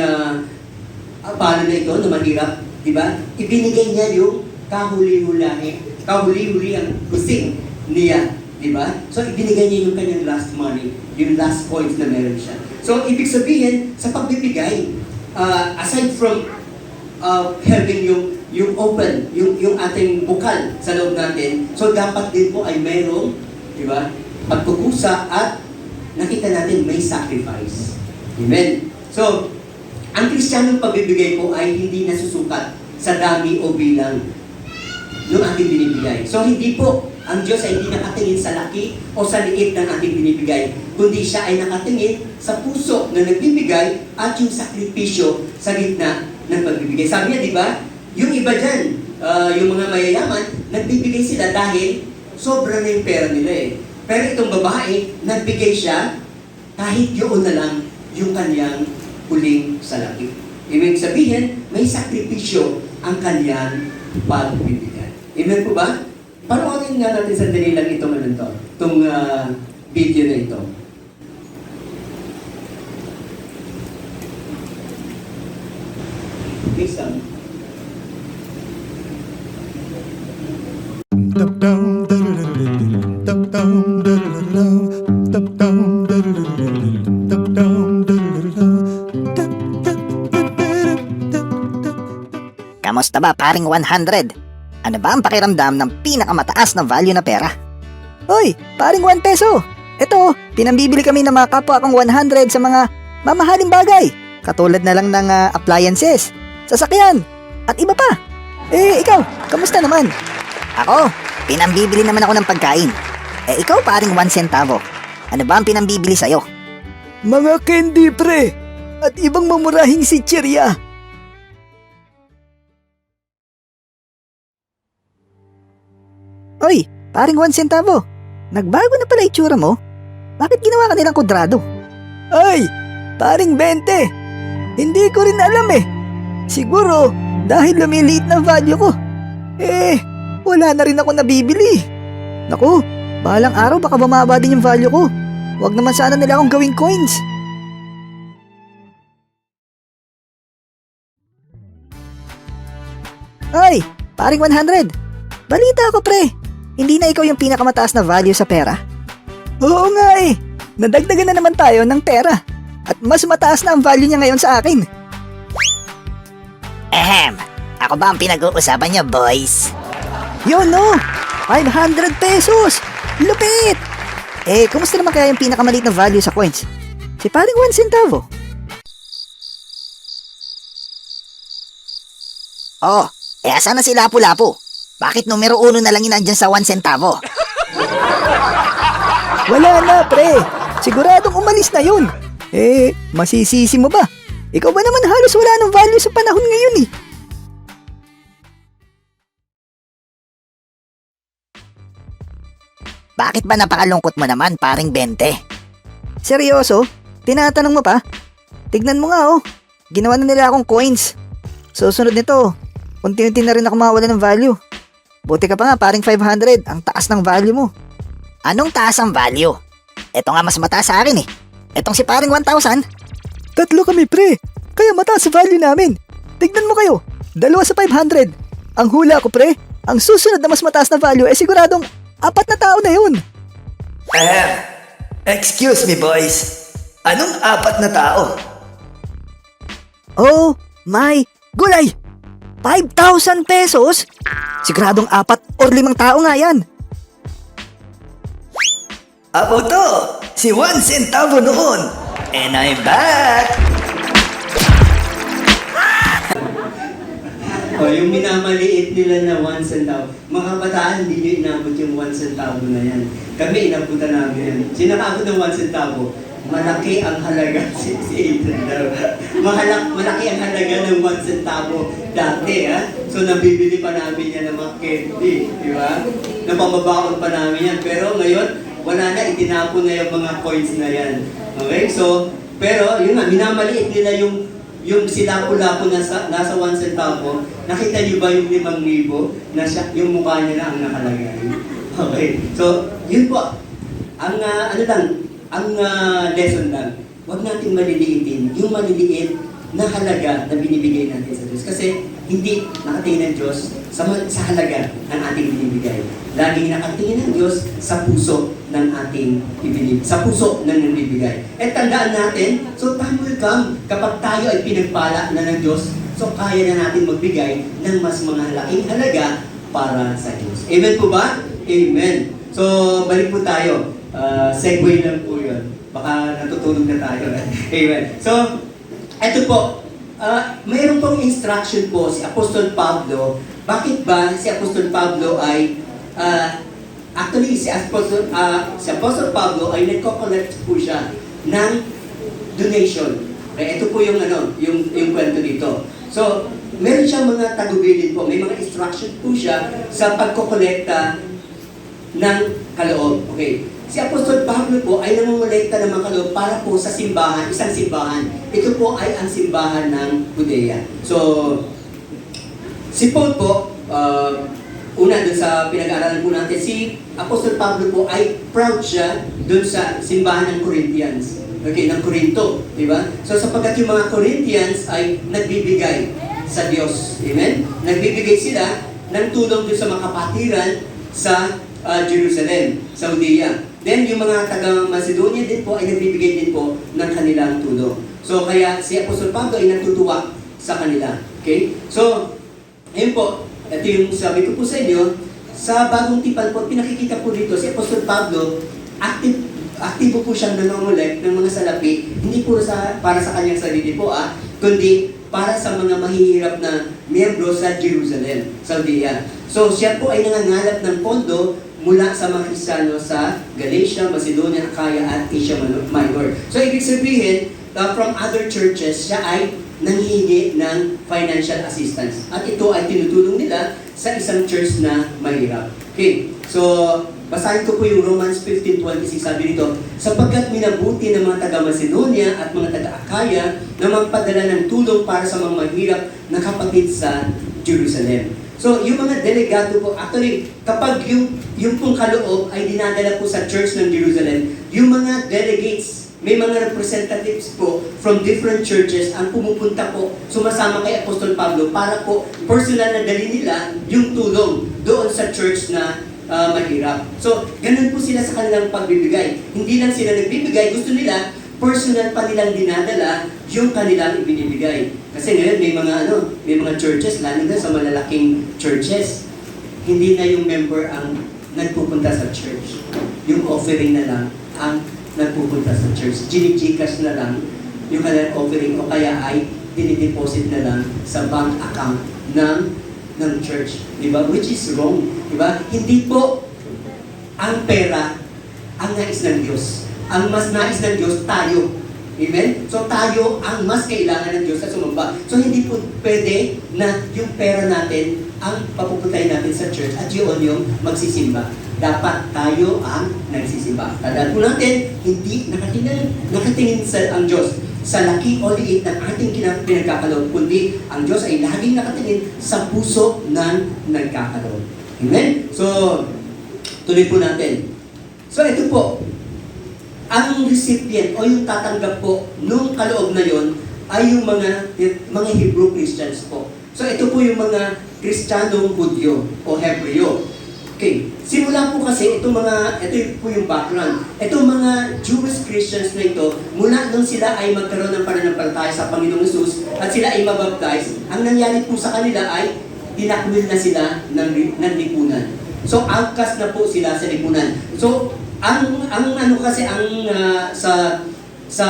paano na ito na mahirap, di ba? Ibinigay niya yung kahuli-huli ang kusing niya, di ba? So ibinigay niya yung kanyang last money, yung last points na meron siya. So ibig sabihin, sa pagbibigay, aside from having yung open, yung ating bukal sa loob natin, so dapat din po ay merong, di ba, pagkukusa at nakita natin may sacrifice. Amen. So, ang Kristiyanong pagbibigay po ay hindi nasusukat sa dami o bilang ng ating binibigay. So, hindi po, ang Diyos ay hindi nakatingin sa laki o sa liit ng ating binibigay, kundi siya ay nakatingin sa puso na nagbibigay at yung sakripisyo sa gitna ng pagbibigay. Sabi niya, di ba, yung iba dyan, yung mga mayayaman, nagbibigay sila dahil sobra na yung pera nila eh. Pero itong babae, nagbigay siya kahit yun na lang yung kanyang huling salaki. Ibig sabihin, may sakripisyo ang kanyang pagbibigay. Amen po ba? Panoorin nga natin sandali lang itong video na ito. Okay, Sam. Kamusta ba paring 100? Ano ba ang pakiramdam ng pinakamataas na value na pera? Hoy, paring 1 peso! Ito, pinambibili kami ng mga kapwa kong 100 sa mga mamahaling bagay. Katulad na lang ng appliances, sasakyan, at iba pa. Eh, ikaw, kamusta naman? Ako, pinambibili naman ako ng pagkain. Eh, ikaw paring 1 centavo. Ano ba ang pinambibili sa'yo? Mga candy pre, at ibang mamurahing sitsirya. Oy, paring 1 centavo. Nagbago na pala itsura mo. Bakit ginawa ka nilang kwadrado? Ay, paring 20. Hindi ko rin alam eh. Siguro, dahil lumiliit na value ko. Eh, wala na rin ako nabibili. Naku, bahalang araw baka bumaba din yung value ko. Huwag naman sana nila akong gawing coins. Ay, paring 100. Balita ako pre. Hindi na ikaw yung pinakamataas na value sa pera? Oo nga eh. Nadagdagan na naman tayo ng pera. At mas mataas na ang value niya ngayon sa akin. Ako ba ang pinag-uusapan niyo, boys? Yun no! 500 pesos! Lupit! Eh, kumusta naman kaya yung pinakamaliit na value sa coins? Si paring 1 centavo. Oh, asan na si Lapu-Lapu? Bakit numero 1 na lang yun nandyan sa 1 centavo? Wala na, pre. Siguradong umalis na yun. Eh, masisisi mo ba? Ikaw ba naman halos wala ng value sa panahon ngayon eh? Bakit ba napakalungkot mo naman, paring 20? Seryoso? Tinatanong mo pa? Tignan mo nga oh. Ginawa na nila akong coins. Susunod nito, unti-unti na rin ako mawala ng value. Buti ka pa nga, paring 500, ang taas ng value mo. Anong taas ang value? Ito nga mas mataas sa akin eh. Etong si paring 1,000. Tatlo kami pre, kaya mataas sa value namin. Tignan mo kayo, 2 sa 500. Ang hula ko pre, ang susunod na mas mataas na value eh siguradong 4 na tao na yun. Excuse me boys, anong 4 na tao? Oh my gulay! 5,000 pesos? Siguradong 4 or 5 tao nga yan. Ako to, si 1 centavo noon. And I'm back! O, yung minamaliit nila na 1 centavo. Mga kabataan, hindi nyo inabot yung 1 centavo na yan. Kami, inabutan namin yan. Sinakabot ng 1 centavo. malaki ang halaga si Adrian daw. Malaki ang halaga ng 1 centavo dati, ha? So, nabibili pa namin yan ng mga candy, di ba? Napamabaon pa namin yan. Pero ngayon, wala na, itinapon na yung mga coins na yan. Okay? So, pero, yun nga, minamaliit nila yung silapo-lapo nasa 1 centavo. Nakita niyo ba yung 5,000 na siya, yung mukha niya na ang nakalagay? Okay? So, yun po. Ang lesson lang, huwag natin maliliitin yung maliliit na halaga na binibigay natin sa Diyos. Kasi hindi nakatingin ng Diyos sa halaga ng ating binibigay. Laging nakatingin ng Diyos sa puso ng ating ibinibigay, sa puso ng nagbibigay. At tandaan natin, so time will come kapag tayo ay pinagpala na ng Diyos, so kaya na natin magbigay ng mas mga laking halaga para sa Diyos. Amen po ba? Amen. So, balik po tayo. Segue lang po yun. Baka natutulog na tayo. Amen. So, eto po. Mayroon pong instruction po si Apostol Pablo. Bakit ba si Apostol Pablo ay actually, si Apostol Pablo ay nagko-collect po siya ng donation. Okay, ito po yung yung kwento dito. So, meron siyang mga tagubilin po. May mga instruction po siya sa pagko-kolekta ng kaloob. Okay. Si Apostol Pablo po ay namumulekta ng mga kaloob para po sa simbahan, isang simbahan. Ito po ay ang simbahan ng Judea. So, si Paul po, una dun sa pinag-aaralan po natin, si Apostol Pablo po ay proud siya dun sa simbahan ng Corinthians. Okay, ng Corinto, di ba? So sapagkat yung mga Corinthians ay nagbibigay sa Diyos. Amen? Nagbibigay sila ng tulong dun sa mga kapatiran sa Jerusalem, sa Judea. Then yung mga taga-Macedonia din po ay nagbibigay din po ng kanilang tulong. So kaya si Apostol Pablo ay natutuwa sa kanila. Okay? So, ayun po, ito yung sabi ko po sa inyo, sa bagong tipan po, pinakikita po dito, si Apostol Pablo, aktibo po siyang nanongolek ng mga salapi, hindi po para sa kanyang sarili po, kundi para sa mga mahihirap na miyembro sa Jerusalem, sa Judea. So siya po ay nangangalap ng pondo mula sa mga Kristiyano sa Galatia, Macedonia, Achaia at Asia Minor. So ibig sabihin, from other churches, siya ay nanghihingi ng financial assistance. At ito ay tinutulong nila sa isang church na mahirap. Okay, so basahin ko po yung Romans 15:26, sabi dito, sapagkat minabuti ng mga taga-Macedonia at mga taga-Achaia na magpadala ng tulong para sa mga mahirap na kapatid sa Jerusalem. So, yung mga delegado po, actually, kapag yung pong kaloob ay dinadala po sa church ng Jerusalem, yung mga delegates, may mga representatives po from different churches ang pumupunta po, sumasama kay Apostol Pablo para po personal na dali nila yung tulong doon sa church na mahirap. So, ganun po sila sa kanilang pagbibigay. Hindi lang sila nagbibigay, gusto nila, personal pa nilang dinadala yung kanilang ibinibigay. Kasi ngayon may mga churches, lalo na sa malalaking churches, hindi na yung member ang nagpupunta sa church. Yung offering na lang ang nagpupunta sa church. Gcash na lang yung kanilang offering o kaya ay dinideposit na lang sa bank account ng church. Diba? Which is wrong. Diba? Hindi po ang pera ang nais ng Diyos. Ang mas nais ng Diyos, tayo. Amen? So tayo ang mas kailangan ng Diyos sa sumamba. So hindi po pwede na yung pera natin ang papupuntahin natin sa church at yun yung magsisimba. Dapat tayo ang nagsisimba. Tandaan po natin, hindi nakatingin sa ang Diyos sa laki o liit ng ating pinagkakaloob, kundi ang Diyos ay laging nakatingin sa puso ng nagkakaloob. Amen? So, tuloy po natin. So ito po, ang recipient o yung tatanggap po nung kaloob na yon ay yung mga Hebrew Christians po. So ito po yung mga Kristiyanong Hudyo o Hebreo. Okay, simula po kasi ito po yung background. Itong mga Jewish Christians na ito, mula nung sila ay magkaroon ng pananampalataya sa Panginoong Hesus at sila ay mabaptize, ang nangyari po sa kanila ay tinakwil na sila ng lipunan. So outcast na po sila sa lipunan. So sa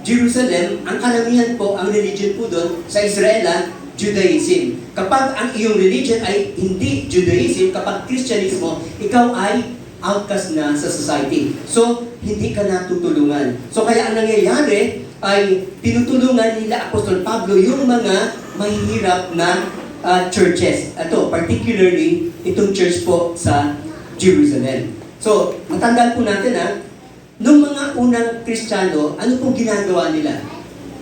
Jerusalem, ang karamihan po, ang religion po doon, sa Israel, Judaism. Kapag ang iyong religion ay hindi Judaism, kapag Christianismo, ikaw ay outcast na sa society. So, hindi ka natutulungan. So kaya ang nangyayari ay tinutulungan nila Apostol Pablo yung mga mahihirap na churches. Ito, particularly, itong church po sa Jerusalem. So, matandaan po natin nung mga unang Kristiyano, ano pong ginagawa nila?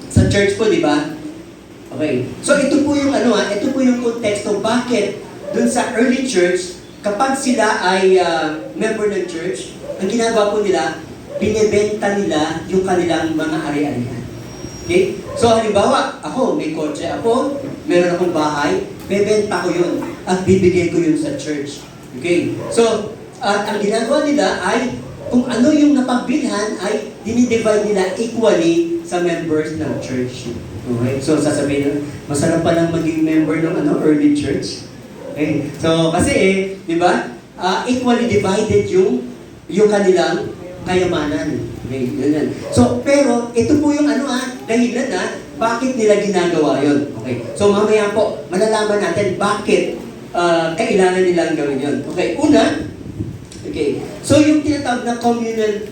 Sa church po, di ba? Okay. So, ito po yung ito po yung konteksto bakit dun sa early church, kapag sila ay member ng church, ang ginagawa po nila, binebenta nila yung kanilang mga ari-arian. Okay? So, halimbawa, ako, may kotse ako, meron akong bahay, bebenta ko yun at bibigay ko yun sa church. Okay? So, at ang ginagawa nila ay kung ano yung napagbilhan ay dinidivide nila equally sa members ng church. Okay? So, sasabihin nila, masarap pa lang maging member ng early church. Okay? So, kasi di ba? Equally divided yung kanilang kayamanan. Okay, yun. So, pero ito po yung dahilan bakit nila ginagawa yun. Okay. So, mamaya po, malalaman natin bakit kailangan nilang gawin yun. Okay, una, okay. So, yung tinatawag na communal,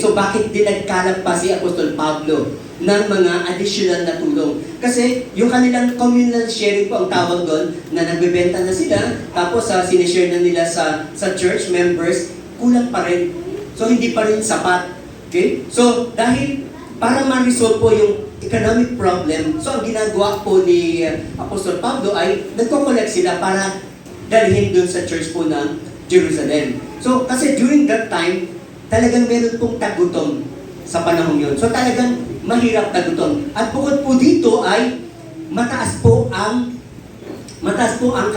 so bakit din nagkalap pa si Apostol Pablo ng mga additional na tulong? Kasi yung kanilang communal sharing po ang tawag doon, na nagbebenta na sila, tapos sinishare na nila sa church members, kulang pa rin. So, hindi pa rin sapat. Okay? So, dahil para ma-resolve po yung economic problem, so ang ginagawa po ni Apostol Pablo ay nagko-collect sila para dalhin dun sa church po ng Jerusalem. So, kasi during that time, talagang meron pong tagutom sa panahon yun. So, talagang mahirap tagutom. At bukod po dito ay mataas po ang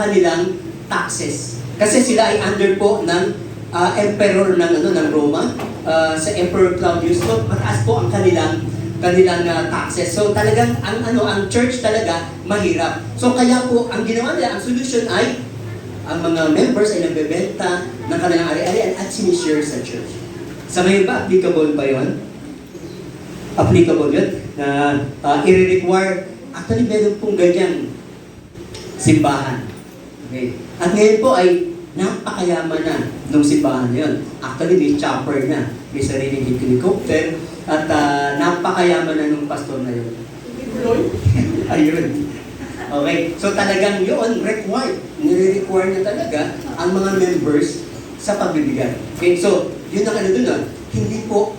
kanilang taxes. Kasi sila ay under po ng emperor ng Roma, sa Emperor Claudius. So, mataas po ang kanilang taxes. So, talagang ang church talaga mahirap. So, kaya po ang ginawa nila, ang solution ay ang mga members ay nagbebenta ng kanilang ari-arian at sinishare sa church. Sa ngayon ba, applicable ba yun? Applicable yun? Na i-require, actually meron pong ganyang simbahan. Okay. At ngayon po ay napakayaman na nung simbahan na yun. Actually, may chopper na. May sariling helicopter. At napakayaman na nung pastor na yun. Ayun. Okay. So talagang yun, required. Nire-require na talaga ang mga members sa pagbibigay. Okay. So, yun ang dun. Hindi po,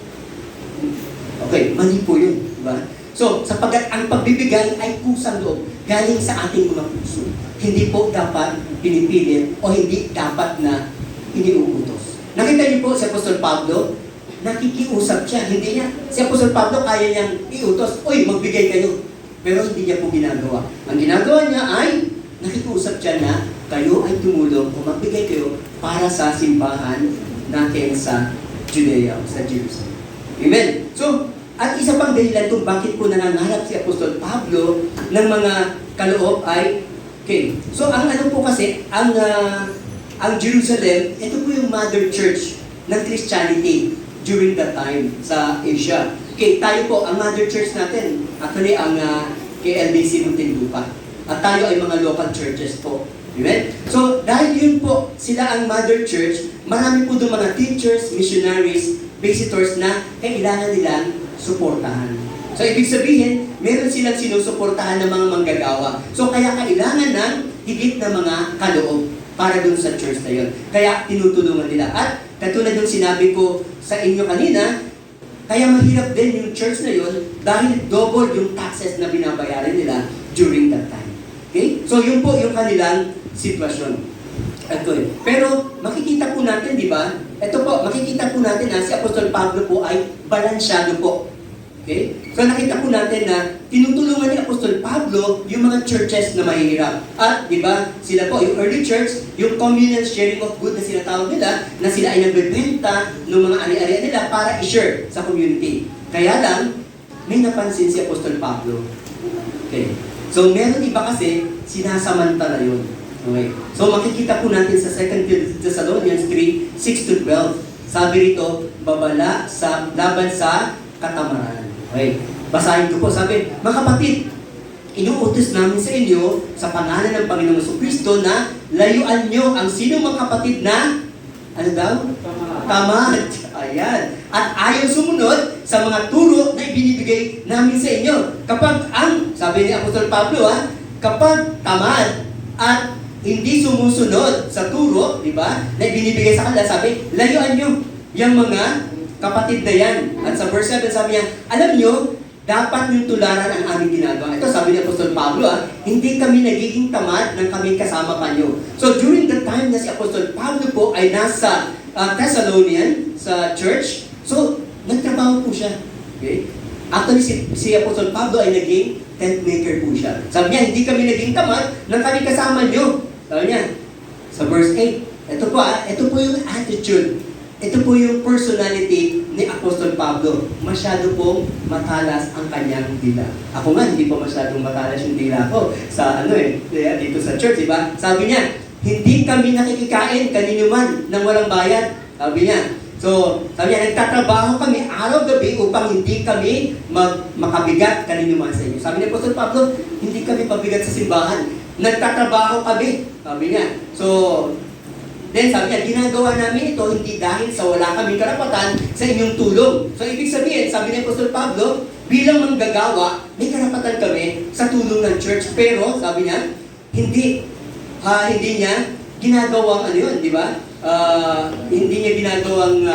okay, mali po yun. Diba? So, sapagat ang pagbibigay ay kusang loob galing sa ating mga puso. Hindi po dapat pinipilit o hindi dapat na iniuutos. Nakita niyo po si Apostol Pablo, nakikiusap siya. Hindi niya, si Apostol Pablo kaya niyang iutos, "Uy, magbigay kayo." Pero hindi niya po ginagawa. Ang ginagawa niya ay nakikiusap siya na kayo ay tumulong o magbigay kayo para sa simbahan natin sa Judea, sa Jerusalem. Amen. So, at isa pang dahilan kung bakit po nangangarap si Apostol Pablo ng mga kaloob ay, okay, so ang po kasi, ang Jerusalem, ito po yung mother church ng Christianity during that time sa Asia. Okay, tayo po, ang mother church natin, actually ang KLDC Muntinlupa. At tayo ay mga local churches po. Amen? So, dahil yun po, sila ang mother church, marami po doon mga teachers, missionaries, visitors na kailangan nilang suportahan. So, ibig sabihin, meron silang sinusuportahan ng mga manggagawa. So, kaya kailangan ng higit na mga kaloob para dun sa church na yun. Kaya tinutulungan nila. At katulad yung sinabi ko sa inyo kanina, kaya mahirap din yung church na yun dahil double yung taxes na binabayaran nila during that time. Okay? So, yun po yung kanilang sitwasyon. Okay. Pero makikita po natin, di ba? Ito po, makikita po natin na si Apostol Pablo po ay balansyado po. Okay? So nakita po natin na tinutulungan ni Apostol Pablo yung mga churches na mahihirap. At, di ba, sila po, yung early church, yung communal sharing of good na sinatawag nila, na sila ay nagbebenta ng mga ari-arian nila para i-share sa community. Kaya lang, may napansin si Apostol Pablo. Okay. So meron iba kasi, sinasamantala yun. Okay. So makikita po natin sa 2 Thessalonians 3:6-12. Sabi rito, babala sa laban sa katamaran. Okay. Basahin ko po. Sabi, mga kapatid, inuutos namin sa inyo sa pangalan ng Panginoong Jesucristo na layuan nyo ang sino mga kapatid na, ano daw? Tamad. Ayun. Ayan. At ayaw sumunod sa mga turo na ibinibigay namin sa inyo. Kapag sabi ni Apostol Pablo, kapag tamad at hindi sumusunod sa turo, di ba, na ibinibigay sa kanila, sabi, layuan nyo yung mga kapatid na yan. At sa verse 7, sabi niya, alam nyo, dapat yung tularan ang aming ginagawa. Ito sabi ni Apostol Pablo, hindi kami nagiging tamad nang kami kasama kanyo. So during the time na si Apostol Pablo po ay nasa Thessalonian sa church, so nagtrabaho po siya. Okay? Actually, si Apostol Pablo ay naging tent maker po siya. Sabi niya, hindi kami naging tamad nang kami kasama nyo. Sabi niya, sa verse 8, ito po yung attitude. Ito po yung personality ni Apostol Pablo. Masyado pong matalas ang kanyang dila. Ako nga, hindi pa masyadong matalas yung dila ko sa dito sa church, di ba? Sabi niya, hindi kami nakikikain kanino man nang walang bayad. Sabi niya. So, sabi niya, nagtatrabaho kami araw-gabi upang hindi kami makabigat kanino man sa inyo. Sabi ni Apostol Pablo, hindi kami pabigat sa simbahan. Nagtatrabaho kami. Sabi niya. So, then sabi niya, ginagawa namin ito hindi dahil sa wala kaming karapatan sa inyong tulong. So ibig sabihin, sabi ni Apostol Pablo, bilang manggagawa, may karapatan kami sa tulong ng church. Pero, sabi niya, hindi niya ginagawang yun, di ba? Hindi niya ginagawang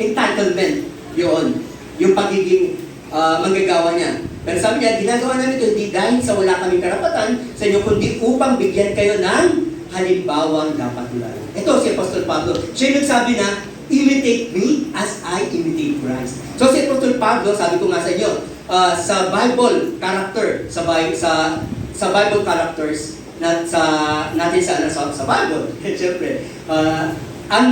entitlement yun, yung pagiging manggagawa niya. Pero sabi niya, ginagawa namin ito hindi dahil sa wala kaming karapatan sa inyo, kundi upang bigyan kayo ng halimbawang dapat tularan. Ito si Apostol Pablo. Siya yung nagsabi na, imitate me as I imitate Christ. So si Apostol Pablo, sabi ko nga sa inyo, sa Bible character, sa Bible characters, natin sa Bible, siyempre, ang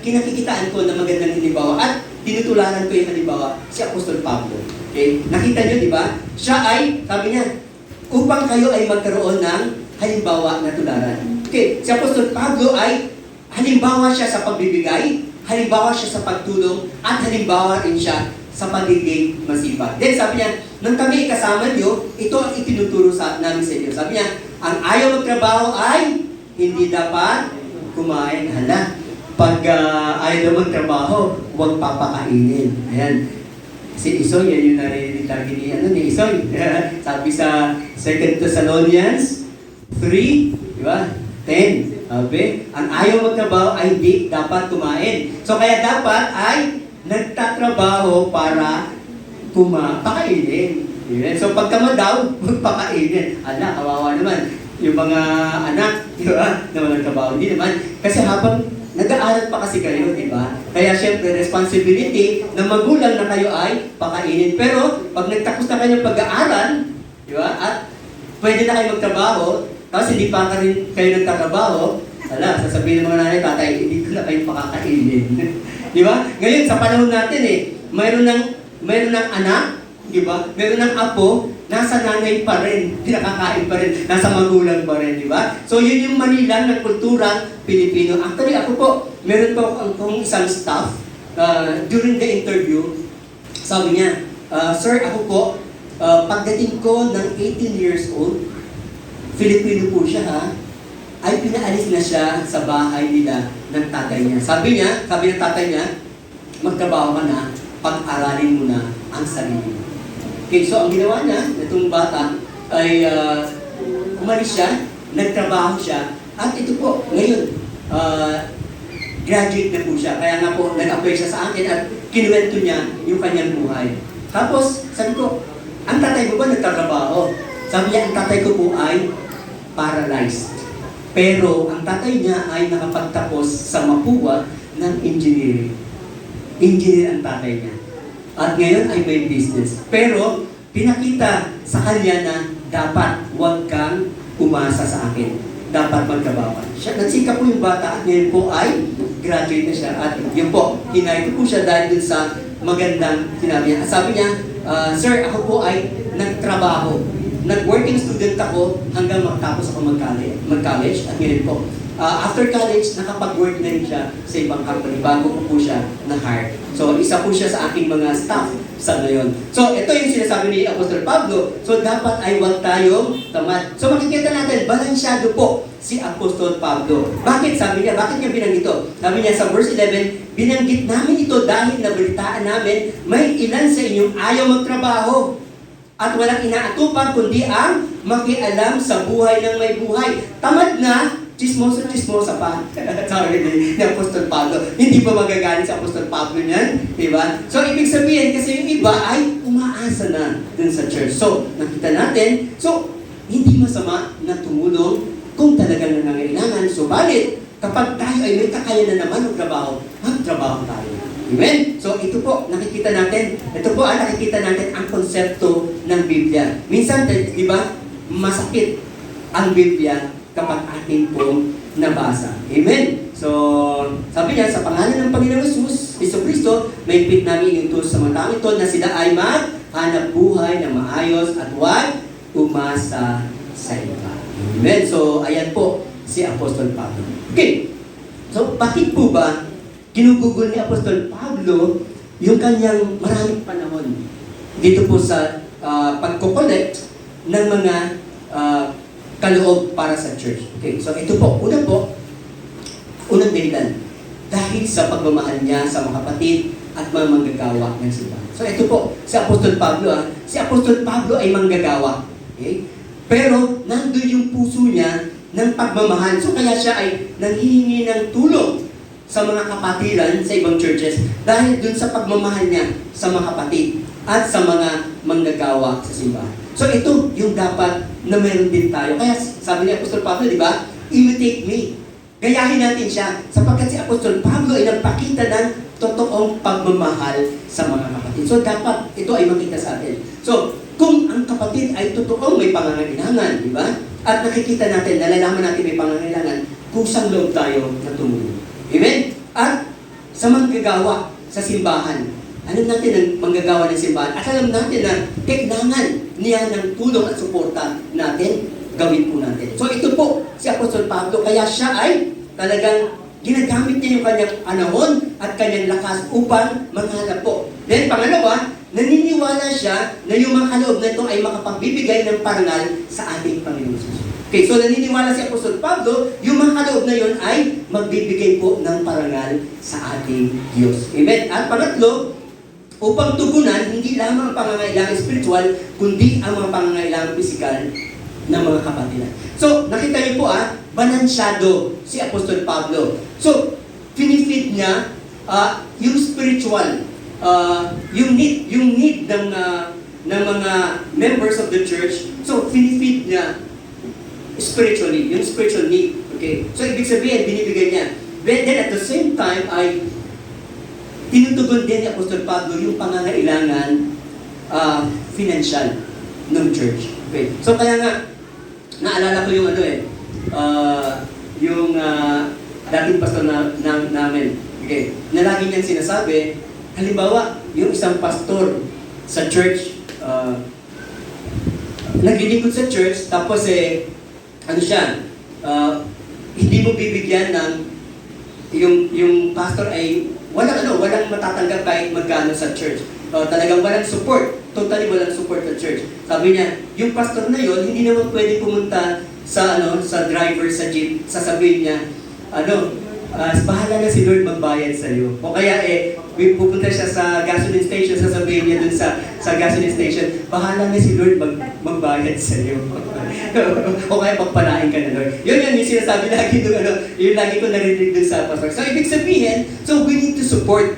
kinakikitaan ko na magandang halimbawa at tinutularan ko yung halimbawa, si Apostol Pablo. Okay? Nakita nyo, di ba? Siya ay, sabi niya, upang kayo ay magkaroon ng halimbawa na tularan. Okay, si Apostol Pablo ay halimbawa siya sa pagbibigay, halimbawa siya sa pagtulong, at halimbawa rin siya sa pagiging masipag. Then sabi niya, nang kami kasama niyo, ito ang itinuturo namin sa inyo. Sabi niya, ang ayaw magtrabaho ay hindi dapat kumain. Hala, pag ayaw na magtrabaho, huwag papakainin. Ayan. Si Isoy, yan yung narinig lagi ni Isoy. Sabi sa 2 Thessalonians 3, di ba? 10. Sabi, ang ayaw magtrabaho ay hindi dapat kumain. So kaya dapat ay nagtatrabaho para pakainin. So pagkama daw, magpakainin. Ala, kawawa naman. Yung mga anak, di ba, na walang trabaho. Hindi naman. Kasi habang nag-aaral pa kasi kayo, di ba? Kaya syempre, responsibility ng magulang na kayo ay pakainin. Pero pag nagtapos na kayo ng pag-aaral, di ba, at pwede na kayo magtrabaho, tapos hindi pa rin kayo nagtatrabaho, ala, sasabihin ng mga nanay, tatay, hindi ko na kayo pakakainin. Di ba? Ngayon, sa panahon natin mayroon ng anak, di ba? Mayroon ng apo, nasa nanay pa rin, pinakakain pa rin, nasa magulang pa rin, di ba? So, yun yung manilang ng kulturang Pilipino. Actually, ako po, meron po akong isang staff, during the interview, sabi niya, sir, ako po, pagdating ko ng 18 years old, Filipino po siya ay pinaalis na siya sa bahay nila ng tatay niya. Sabi ng tatay niya, magtrabaho ka na, pag-aralin mo na ang sarili mo. Okay, so ang ginawa niya, itong bata, ay umalis siya, nagtrabaho siya, at ito po, ngayon, graduate na po siya. Kaya nga po, nag-apply siya sa akin at kinuwento niya yung kanyang buhay. Tapos, sabi ko, ang tatay mo ba nagtatrabaho? Sabi niya, ang tatay ko po ay paralyzed. Pero ang tatay niya ay nakapagtapos sa Mapua ng engineering. Engineer ang tatay niya. At ngayon ay may business. Pero pinakita sa kanya na dapat huwag kang umasa sa akin. Dapat magtrabaho. Nagsika po yung bata at ngayon po ay graduate na siya. At yun po, hinay ko po siya dahil dun sa magandang sinabi niya. Sabi niya, sir, ako po ay nagtrabaho. Nag-working student ako hanggang matapos ako mag-college at ngayon po. After college, nakapag-work na rin siya sa ibang company bago po siya na-hire. So, isa po siya sa aking mga staff sa ngayon. So, ito yung sinasabi ni Apostol Pablo. So, dapat ay huwag tayong tamad. So, makikita natin, balansyado po si Apostol Pablo. Bakit? Sabi niya, bakit niya binanggit ito? Sabi niya sa verse 11, binanggit namin ito dahil nabalitaan namin may ilan sa inyong ayaw magtrabaho at walang inaatupag kundi ang makialam sa buhay ng may buhay. Tamad na, chismosa pa. Sabi ni Apostol Pablo. Hindi ba magagaling sa Apostol Pablo niyan? Diba? So, ibig sabihin, kasi yung iba ay umaasa na dun sa church. So, nakita natin, so, hindi masama na tumulong kung talagang nangangailangan. Subalit, kapag tayo ay may kakayanan naman magtrabaho, magtrabaho tayo. Amen? So, ito po, nakikita natin ang konsepto ng Biblia. Minsan, di ba, masakit ang Biblia kapag ating pong nabasa. Amen? So, sabi niya, sa pangalan ng Panginoong Jesus, Kristo, may pit namin inutos sa mga tao ito na sila ay maghanap buhay na maayos at huwag umasa sa iba. Amen? So, ayan po si Apostol Pablo. Okay. So, bakit po ba ginugugol ni Apostol Pablo yung kanyang maraming panahon dito po sa pagko-collect ng mga kaloob para sa church. Okay, so ito po, unang dahilan, dahil sa pagmamahal niya sa mga kapatid at mga manggagawa ng simbahan. So ito po, si Apostol Pablo, si Apostol Pablo ay manggagawa. Okay? Pero nandun yung puso niya ng pagmamahal. So kaya siya ay nanghihingi ng tulong sa mga kapatiran sa ibang churches dahil dun sa pagmamahal niya sa mga kapatid at sa mga manggagawa sa simbahan. So ito yung dapat na meron din tayo. Kaya sabi ni Apostol Pablo, di ba? Imitate me. Gayahin natin siya sapagkat si Apostol Pablo ay nagpakita ng totoong pagmamahal sa mga kapatid. So dapat ito ay makita sa atin. So kung ang kapatid ay totoong may pangangailangan, di ba? At nakikita natin, nalalaman natin may pangangailangan, kusang loob tayo na tumulong. Amen? At sa manggagawa sa simbahan, alam natin ang manggagawa ng simbahan at alam natin na kailangan niya ng tulong at suporta natin, gawin po natin. So ito po si Apostol Pablo, kaya siya ay talagang ginagamit niya yung kanyang panahon at kanyang lakas upang maghanap po. Then pangalawa, naniniwala siya na yung mga kaloob na ito ay makapagbibigay ng parangal sa ating Panginoon Jesus. Okay, so naniniwala si Apostol Pablo, yung mga kaloob na yun ay magbibigay po ng parangal sa ating Diyos. Amen? At pangatlo, upang tugunan hindi lamang ang pangangailangan spiritual, kundi ang mga pangangailangan pisikal ng mga kapatiran. So, nakita niyo po balansyado si Apostol Pablo. So, finifeed niya yung spiritual, yung need ng mga members of the church. So, finifeed niya spiritually, yung spiritual need. Okay? So, ibig sabihin, binibigay niya. Then at the same time, ay tinutugon din ni Apostol Pablo yung pangangailangan financial ng church. Okay. So kaya nga, naalala ko yung dating pastor namin. Okay. Na lagi niyang sinasabi, halimbawa, yung isang pastor sa church, naglilingkod sa church, tapos hindi mo bibigyan ng yung pastor ay walang matatanggap kahit magkano sa church. Talagang walang support. Totally walang support sa church. Sabi niya, yung pastor na yon hindi naman pwede pumunta sa driver sa jeep. Sasabihin niya, bahala na si Lord magbayad sa iyo. O kaya pupunta siya sa gasoline station, sasabihin niya dun sa gasoline station, bahala na si Lord magbayad sa iyo. O kaya pagpalain ka na, Lord. Yun yung sinasabi lagi dun, yun lagi ko narinig dun sa pastor. So, ibig sabihin, so we need to support,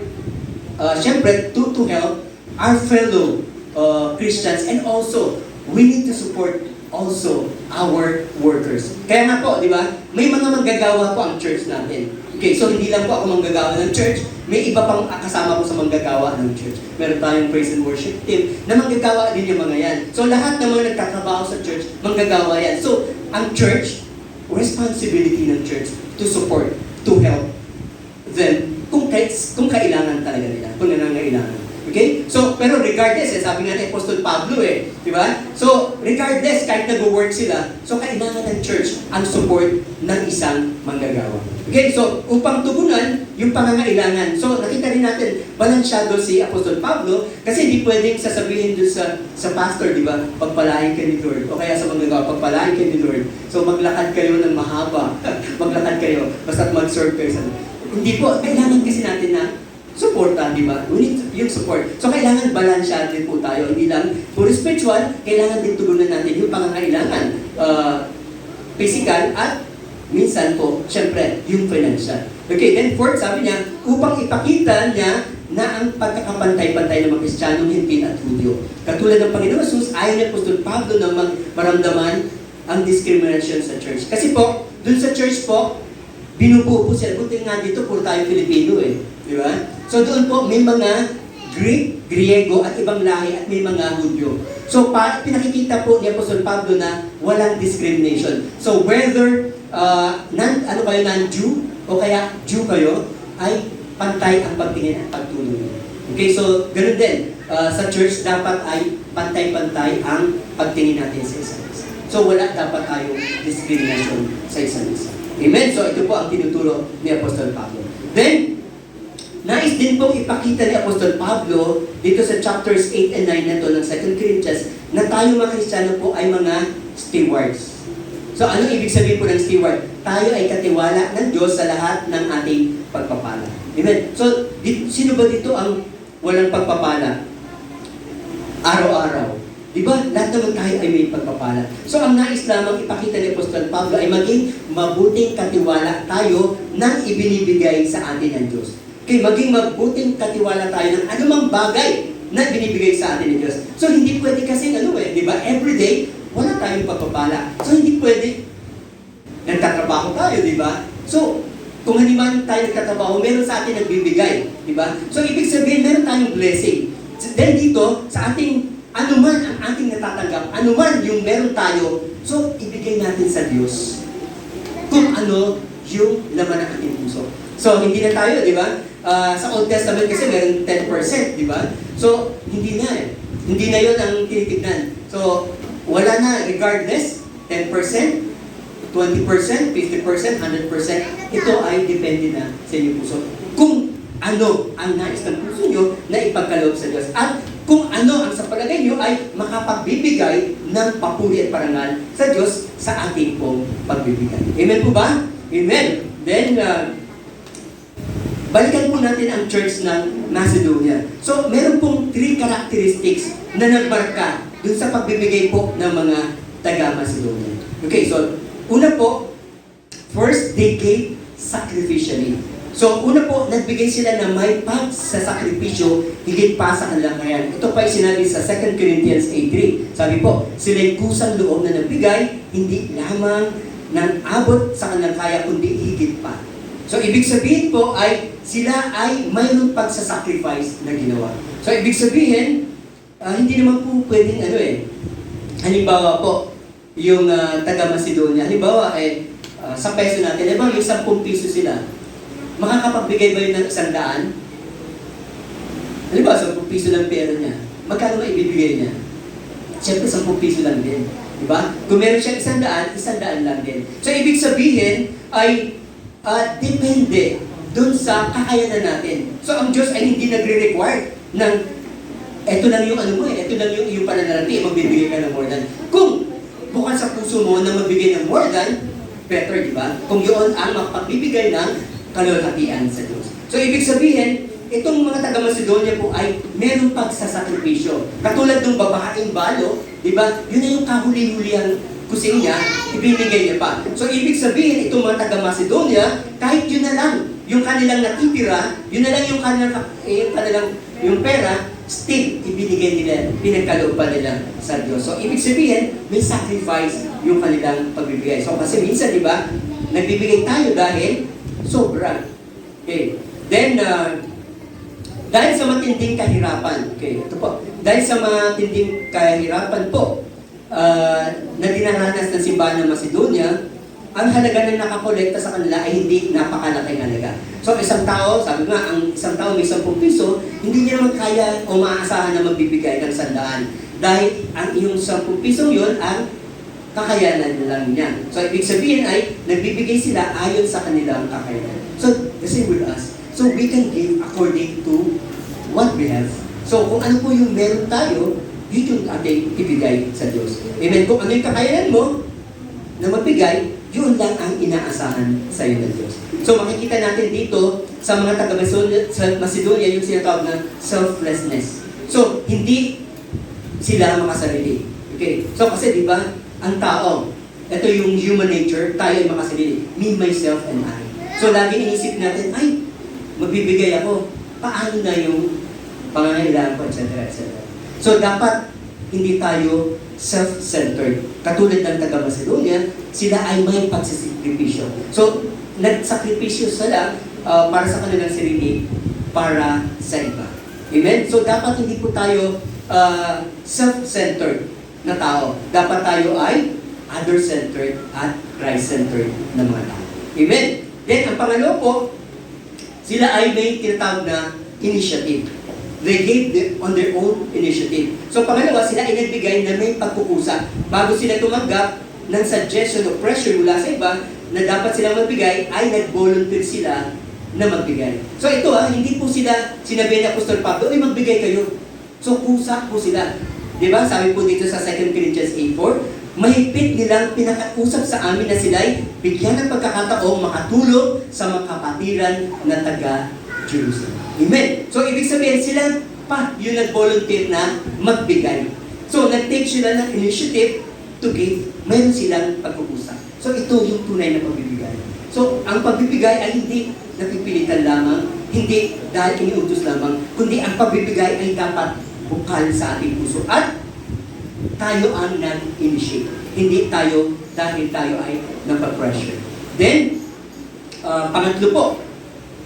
syempre, to help our fellow Christians, and also, we need to support also our workers. Kaya nga po, di ba, may mga manggagawa po ang church natin. Okay, so hindi lang po ako manggagawa ng church, may iba pang kasama ko sa manggagawa ng church. Meron tayong praise and worship team na manggagawa din yung mga yan. So lahat ng mga nagtatrabaho sa church, manggagawa yan. So, ang church, responsibility ng church to support, to help them kung kailangan talaga nila, kung nangangailangan. Okay? So, pero regardless, sabi nga ni Apostol Pablo di ba? So, regardless, kahit nag-work sila, so kailangan ng church ang support ng isang manggagawa. Okay, so upang tugunan yung pangangailangan. So nakita rin natin, balansyado si Apostol Pablo kasi hindi pwedeng sasabihin doon sa pastor, di ba? Pagpalain ka ni Lord. O kaya sa mga gawa, pagpalain ka ni Lord. So maglakad kayo ng mahaba. Maglakad kayo, basta't mag-serve kayo sa... Hindi po, kailangan kasi natin na suporta, di ba? We need yung support. So kailangan balansyado din po tayo. Hindi lang puro spiritual, kailangan din tugunan natin yung pangangailangan. Physical at minsan po, syempre, yung financial. Okay, then fourth, sabi niya, upang ipakita niya na ang pagkakapantay-pantay ng mga Kristiyanong Hintil at Hudyo. Katulad ng Panginoon Jesus, ayaw ni Apostol Pablo na maramdaman ang discrimination sa church. Kasi po, dun sa church po, binubuo po sila. Buti nga dito, puro tayo Pilipino eh. Di ba? So doon po, may mga Greek, Griego at ibang lahi at may mga Hudyo. So pinakikita po ni Apostol Pablo na walang discrimination. So whether non-Jew o kaya Jew kayo, ay pantay ang pagtingin at pagtulong. Okay, so ganoon din. Sa church dapat ay pantay-pantay ang pagtingin natin sa isa't isa. So wala dapat tayong discrimination sa isa't isa. Amen? So ito po ang tinuturo ni Apostol Pablo. Then, nais din pong ipakita ni Apostol Pablo dito sa chapters 8 and 9 na to ng 2 Corinthians na tayo mga Kristiyano po ay mga stewards. So, anong ibig sabihin po ng steward? Tayo ay katiwala ng Diyos sa lahat ng ating pagpapala. Amen? So, sino ba dito ang walang pagpapala? Araw-araw. Diba? Lahat naman tayo ay may pagpapala. So, ang nais lamang ipakita ni Apostol Pablo ay maging mabuting katiwala tayo ng ibinibigay sa atin ng Diyos. Okay, maging mabuting katiwala tayo ng anumang bagay na binibigay sa atin ng Diyos. So, hindi pwede kasi diba? Everyday, wala tayong pagpapala. So, hindi pwede. Nagtatrabaho tayo, di ba? So, kung halimbawa tayo nagtatrabaho, meron sa atin nagbibigay, di ba? So, ibig sabihin, meron tayong blessing. Then dito, sa ating, anuman ang ating natatanggap, anuman yung meron tayo, so, ibigay natin sa Diyos. Kung ano yung laman ng ating puso. So, hindi na tayo, di ba? Sa Old Testament kasi meron 10%, di ba? So, hindi na eh. Hindi na yun ang tinitignan. So, wala na, regardless, 10%, 20%, 50%, 100%, ito ay depende na sa inyong puso. Kung ano ang nais ng puso nyo na ipagkaloob sa Diyos. At kung ano ang sa palagay nyo ay makapagbibigay ng papuri at parangal sa Diyos sa ating pong pagbibigay. Amen po ba? Amen. Then, balikan po natin ang church ng Macedonia. So, meron pong 3 characteristics na nagmarka dun sa pagbibigay po ng mga taga-Macedonia. Okay, so, una po, first, they gave sacrificially. So, una po, nagbigay sila na may pagsasakripisyo higit pa sa kanilang kakayahan. Ito pa ay sinabi sa 2 Corinthians 8:3. Sabi po, sila'y kusang loob na nagbigay, hindi lamang ng abot sa kanilang kaya, kundi higit pa. So, ibig sabihin po ay sila ay mayroong pagsasacrifice na ginawa. So, ibig sabihin, hindi naman po pwedeng halimbawa po, yung taga-Macedonia, halimbawa sa peso natin, halimbawa yung 10 piso sila, makakapagbigay ba yun ng 100? Halimbawa, 10 piso lang pera niya, magkano ba ibibigay niya? Siyempre, 10 piso lang din. Diba? Kung meron siya 100, 100 lang din. So, ibig sabihin ay depende dun sa kakayanan natin. So, ang Diyos ay hindi nagre-require ng eto lang yung eto lang yung iyong pananalati, magbibigay ka ng more than. Kung bukan sa puso mo na magbigay ng more than, better, di ba? Kung yun ang mapagbibigay ng kalulhatian sa Diyos. So, ibig sabihin, itong mga taga-Macedonia po ay merong pagsasakripisyo. Katulad ng babaeng balo, di ba? Yun na yung kahuli-hulihang kusing niya, ibinigay niya pa. So, ibig sabihin, itong mga taga-Macedonia, kahit yun na lang, yung kanilang natitira, yun na lang yung kanilang yung pera, still, ibinigay nila, pinagkaloob pa nila sa Diyos. So, ibig sabihin, may sacrifice yung kanilang pagbibigay. So, kasi minsan, di ba, nagbibigay tayo dahil sobra. Okay. Then, dahil sa matinding kahirapan, okay, ito po, dahil sa matinding kahirapan po, na dinaranas ng simbahan ng Macedonia, ang halaga na nakakolekta sa kanila ay hindi napakalaking halaga. So, isang tao, sabi nga, ang isang tao may 10 piso, hindi niya naman kaya o maaasahan na magbibigay ng 100. Dahil ang iyong 10 piso yun ang kakayanan lang niya. So, ibig sabihin ay, nagbibigay sila ayon sa kanilang kakayanan. So, the same with us. So, we can give according to what we have. So, kung ano po yung meron tayo, yun yung ating ibigay sa Diyos. Amen? Kung ano yung kakayanan mo na magbigay, yun lang ang inaasahan sa iyo ng Diyos. So, makikita natin dito sa mga taga-Macedonia yung sinatawag na selflessness. So, hindi sila makasarili. Okay? So, kasi di ba, ang tao, ito yung human nature, tayo ay makasarili. Me, myself, and I. So, lagi inisip natin, ay, magbibigay ako. Paano na yung pangangailangan ko, etc. etc. So, dapat hindi tayo self-centered. Katulad ng taga-Macedonia, sila ay may pagsisakripisyo. So, nagsakripisyo sila para sa kanilang sarili, para sa iba. Amen? So, dapat hindi po tayo self-centered na tao. Dapat tayo ay other-centered at Christ-centered na mga tao. Amen? Then, ang pangalawa po, sila ay may tinatawag na initiative. They gave on their own initiative. So, pangalawa, sila ay nagbigay na may pagkukusa. Bago sila tumanggap ng suggestion o pressure mula sa iba na dapat silang magbigay, ay nag-volunteer sila na magbigay. So, ito hindi po sila sinabi ni Apostol Pablo, ay magbigay kayo. So, kusa po sila. Diba? Sabi po dito sa 2 Corinthians 8:4, mahigpit nilang pinakausap sa amin na sila'y bigyan ng pagkakataong makatulong sa mga kapatiran na taga-Jerusalem. Amen. So, ibig sabihin, sila pa yung nag-volunteer na magbigay. So, nag-take sila ng initiative to give. Mayroon silang pagkukusa. So, ito yung tunay na pagbibigay. So, ang pagbibigay ay hindi napipilitan lamang, hindi dahil iniutos lamang, kundi ang pagbibigay ay dapat bukal sa ating puso. At tayo ang nag-initiate. Hindi tayo dahil tayo ay napag-pressure. Then, pangatlo po.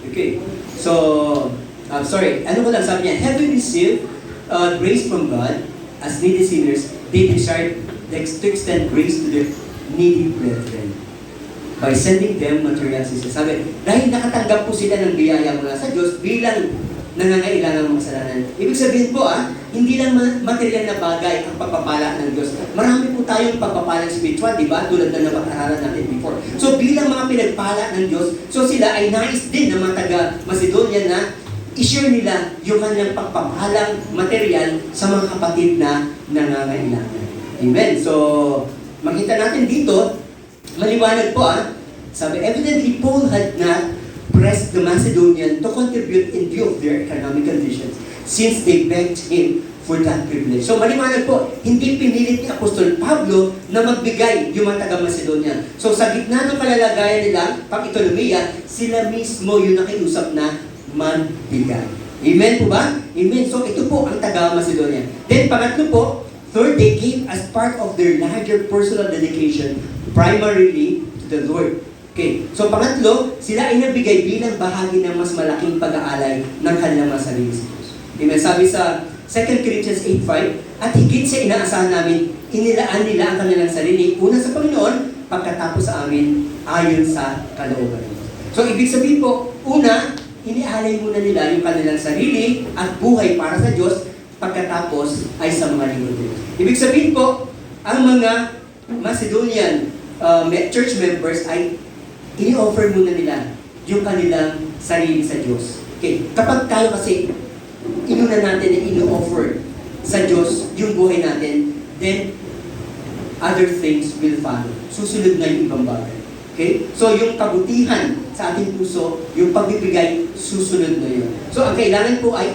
Okay. So, ano ko lang sabi niya, having received grace from God as needy sinners, they desired to extend grace to their needy brethren by sending them material assistance. Sabi, dahil nakatanggap po sila ng biyaya mula sa Diyos bilang nangangailangan ng kasalanan. Ibig sabihin po, hindi lang material na bagay ang pagpapala ng Diyos. Marami po tayong pagpapalang spiritual, di ba? Tulad na napag-aralan natin before. So, bilang mga pinagpala ng Diyos, so sila ay nais din ng mga taga-Macedonia na i-share nila yung kanilang pagpapalang material sa mga kapatid na nangangailangan. Amen. So, makita natin dito, maliwanag po sabi, evidently Paul had not pressed the Macedonian to contribute in view of their economic conditions since they begged him for that privilege. So maliwanag po, hindi pinilit ni Apostol Pablo na magbigay yung mga taga-Macedonia. So sa gitna ng kalalagayan nila, pang-ekonomiya, sila mismo yung nakiusap na magbigay. Amen po ba? Amen. So ito po ang taga-Macedonia. Then pangatlo po, third, they gave as part of their larger personal dedication primarily to the Lord. Okay. So pangatlo, sila ay nabigay bilang bahagi ng mas malaking pag-aalay ng kanilang mga sarili sa Diyos. Amen. Sabi sa 2 Corinthians 8:5, at higit sa inaasahan namin, inilaan nila ang kanilang sarili una sa Panginoon, pagkatapos sa amin, ayon sa kalooban. So ibig sabihin po, una, inialay muna nila yung kanilang sarili at buhay para sa Diyos, pagkatapos ay sa mga lingkod nila. Ibig sabihin po, ang mga Macedonian church members ay ini-offer muna nila yung kanilang sarili sa Diyos. Okay. Kapag tayo kasi inuna natin na ini-offer sa Diyos yung buhay natin, then other things will follow. Susunod na yung ibang bagay. Okay? So yung kabutihan sa ating puso, yung pagbibigay, susunod na yun. So ang kailangan po ay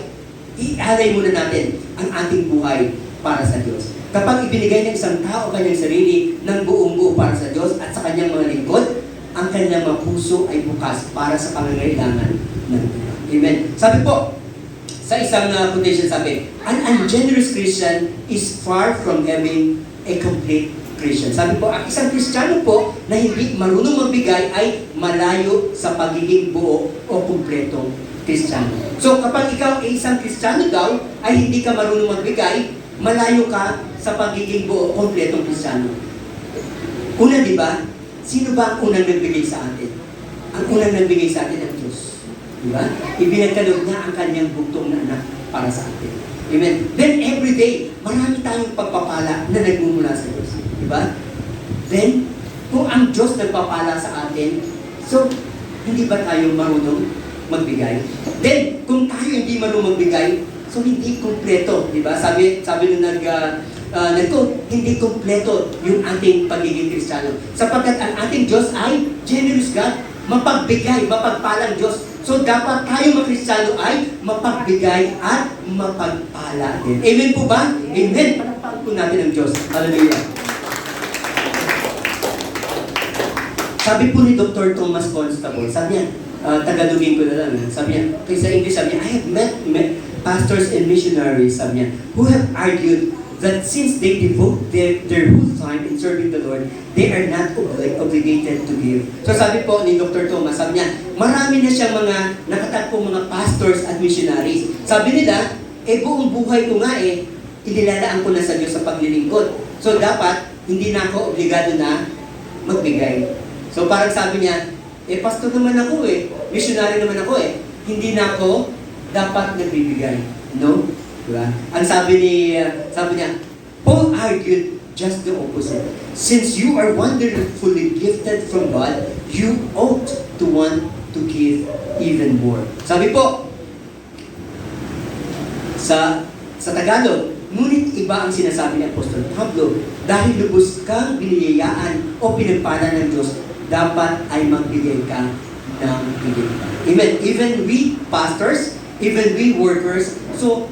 ialay muna natin ang ating buhay para sa Diyos. Kapag ibinigay ng isang tao kanyang sarili ng buong buo para sa Diyos at sa kanyang mga lingkod, ang kanyang mga puso ay bukas para sa pangangailangan ng iba. Amen. Sabi po, sa isang quotation sabi, an ungenerous Christian is far from having a complete Christian. Sabi po, ang isang Kristiyano po na hindi marunong magbigay ay malayo sa pagiging buo o kumpletong Kristiyano. So kapag ikaw ay isang Kristiyano daw, ay hindi ka marunong magbigay, malayo ka sa pagiging buo o kumpletong Kristiyano. Una, di ba? Sino ba ang unang nagbigay sa atin? Ang unang nagbigay sa atin ang Diyos. Di ba? Ibinagkaloob niya ang kanyang buktong na anak para sa atin. Amen. Then every day, marami tayong pagpapala na nagmumula sa Diyos. Di ba? then kung ang Diyos nagpapala sa atin, so hindi ba tayo marunong magbigay? Then, kung tayo hindi marunong magbigay, so hindi kumpleto, di ba? Sabi nung hindi kumpleto yung ating pagiging Kristiyano. Sapagkat ang ating Diyos ay generous God, mapagbigay, mapagpalang Diyos. So dapat tayo mga Kristiyano ay mapagbigay at mapagpala din. Amen po ba? Amen. Palakpakan po natin ang Diyos. Hallelujah. Sabi po ni Dr. Thomas Constable, sabi niya, Tagalogin ko na lang, sabi niya, okay, sa English, sabi niya, I have met pastors and missionaries, sabi niya, who have argued that since they devote their whole time in serving the Lord, they are not obligated to give. So sabi po ni Dr. Thomas, sabi niya, marami na siyang mga nakatagpong mga pastors at missionaries. Sabi nila, buong buhay ko nga inilalaan ko na sa Diyos sa paglilingkod. So dapat, hindi na ako obligado na magbigay. So parang sabi niya, pastor naman ako missionary naman ako hindi na ako dapat nagbibigay. No? Diba? Ang sabi niya, Paul argued just the opposite. Since you are wonderfully gifted from God, you ought to want to give even more. Sabi po, sa Tagalog, ngunit iba ang sinasabi ni Apostol Pablo, dahil lubos kang biniyayaan o pinagpala ng Diyos, dapat ay magbigay ka ng higit pa. Amen. Even we pastors, even we workers, so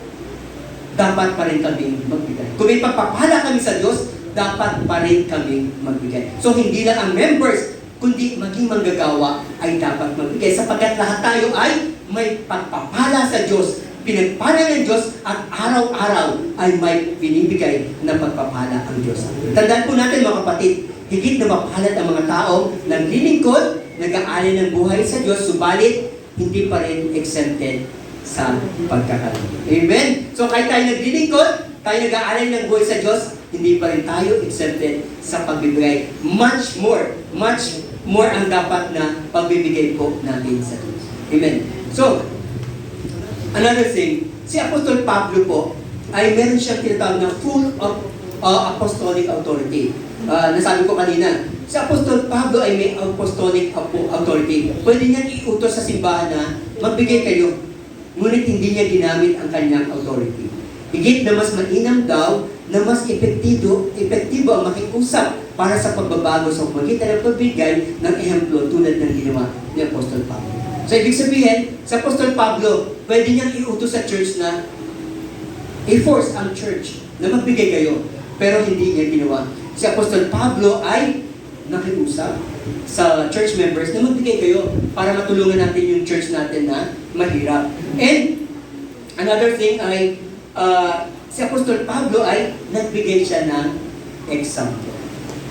dapat pa rin kami magbigay. Kung may pagpapala kami sa Diyos, dapat pa rin kami magbigay. So hindi lang ang members, kundi maging manggagawa ay dapat magbigay. Sapagkat lahat tayo ay may pagpapala sa Diyos, pinagpala ng Diyos, at araw-araw ay may binibigay na pagpapala ang Diyos. Tandaan po natin mga kapatid, higit na mapalad ang mga taong naglilingkod, nag-aalay ng buhay sa Diyos, subalit hindi pa rin exempted sa pagkakaroon. Amen? So kahit tayo naglilingkod, tayo nag-aalay ng buhay sa Diyos, hindi pa rin tayo exempted sa pagbibigay. Much more ang dapat na pagbibigay po natin sa Diyos. Amen? So, another thing, si Apostol Pablo po, ay meron siyang tinatawag na full of apostolic authority. Nasabi ko kanina, si Apostol Pablo ay may apostolic authority. Pwede niyang iutos sa simbahan na magbigay kayo, ngunit hindi niya ginamit ang kanyang authority. Higit na mas mainam daw na mas epektibo ang makiusap para sa pagbabago sa pamagitan ng pagbigay ng ehemplo tulad ng ginawa ni Apostol Pablo. So ibig sabihin, sa Apostol Pablo, pwede niyang iutos sa church na i-force ang church na magbigay kayo, pero hindi niya ginawa. Si Apostol Pablo ay nakiusap sa church members na magbigay kayo para matulungan natin yung church natin na mahirap. And another thing ay si Apostol Pablo ay nagbigay siya ng example.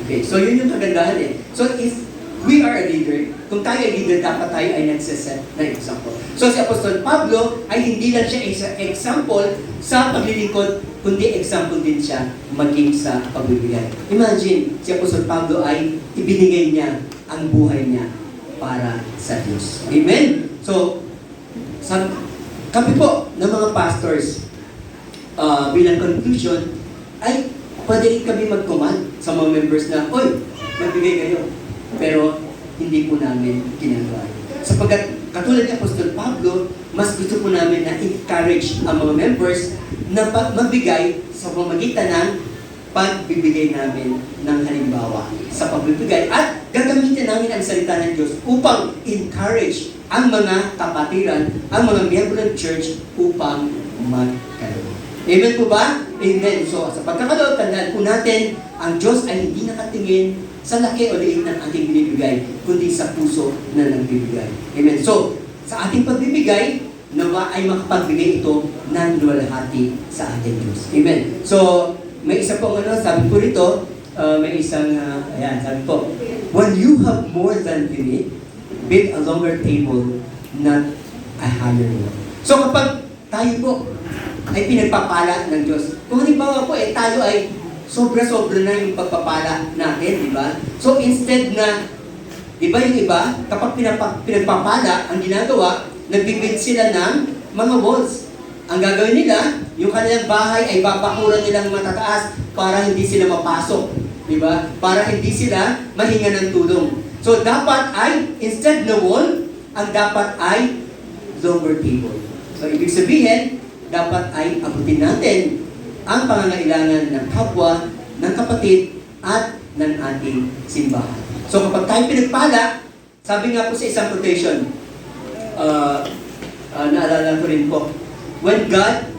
Okay, so yun yung kagandahan So if we are a leader, kung tayo ay leader, dapat tayo ay nagsiset ng example. So si Apostol Pablo ay hindi lang siya example sa paglilingkod, kundi example din siya maging sa pagbibigay. Imagine, si Apostol Pablo ay ibinigay niya ang buhay niya para sa Diyos. Amen? So, kami po ng mga pastors, bilang conclusion, ay pwede rin kami mag-command sa mga members na, oy, magbigay kayo. Pero hindi po namin ginagawa. Sapagkat katulad ni Apostol Pablo, mas gusto po namin na encourage ang mga members na magbigay sa pamamagitan ng pagbibigay namin ng halimbawa sa pagbibigay at gagamitin namin ang salita ng Diyos upang encourage ang mga kapatiran, ang mga miyembro ng church upang magkaroon. Amen po ba? Amen. So sa pagkakalob, tandaan po natin, ang Diyos ay hindi nakatingin sa laki o liit ng ating binibigay, kundi sa puso na nagbibigay. Amen. So, sa ating pagbibigay, nawa ay makapagbigay ito ng luwalhati sa ating Diyos. Amen. So, may isa pong sabi po rito, may isang, sabi po, when you have more than you need, build a longer table, not a higher one. So, kapag tayo po ay pinagpapala ng Diyos, kung halimbawa po, tayo ay sobra-sobra na yung pagpapala natin, di ba? So instead na, di ba yung iba, kapag pinagpapala, ang ginagawa, nagbibuild sila ng mga walls. Ang gagawin nila, yung kanilang bahay ay babakuran nilang matataas para hindi sila mapasok Di ba? Para hindi sila mahinga ng tulong. So, dapat ay, instead na wall, ang dapat ay lower table. So, ibig sabihin, dapat ay abutin natin ang pangangailangan ng kapwa, ng kapatid, at ng ating simbahan. So, kapag tayo pinagpala, sabi nga po sa isang quotation, naalala ko rin po, when God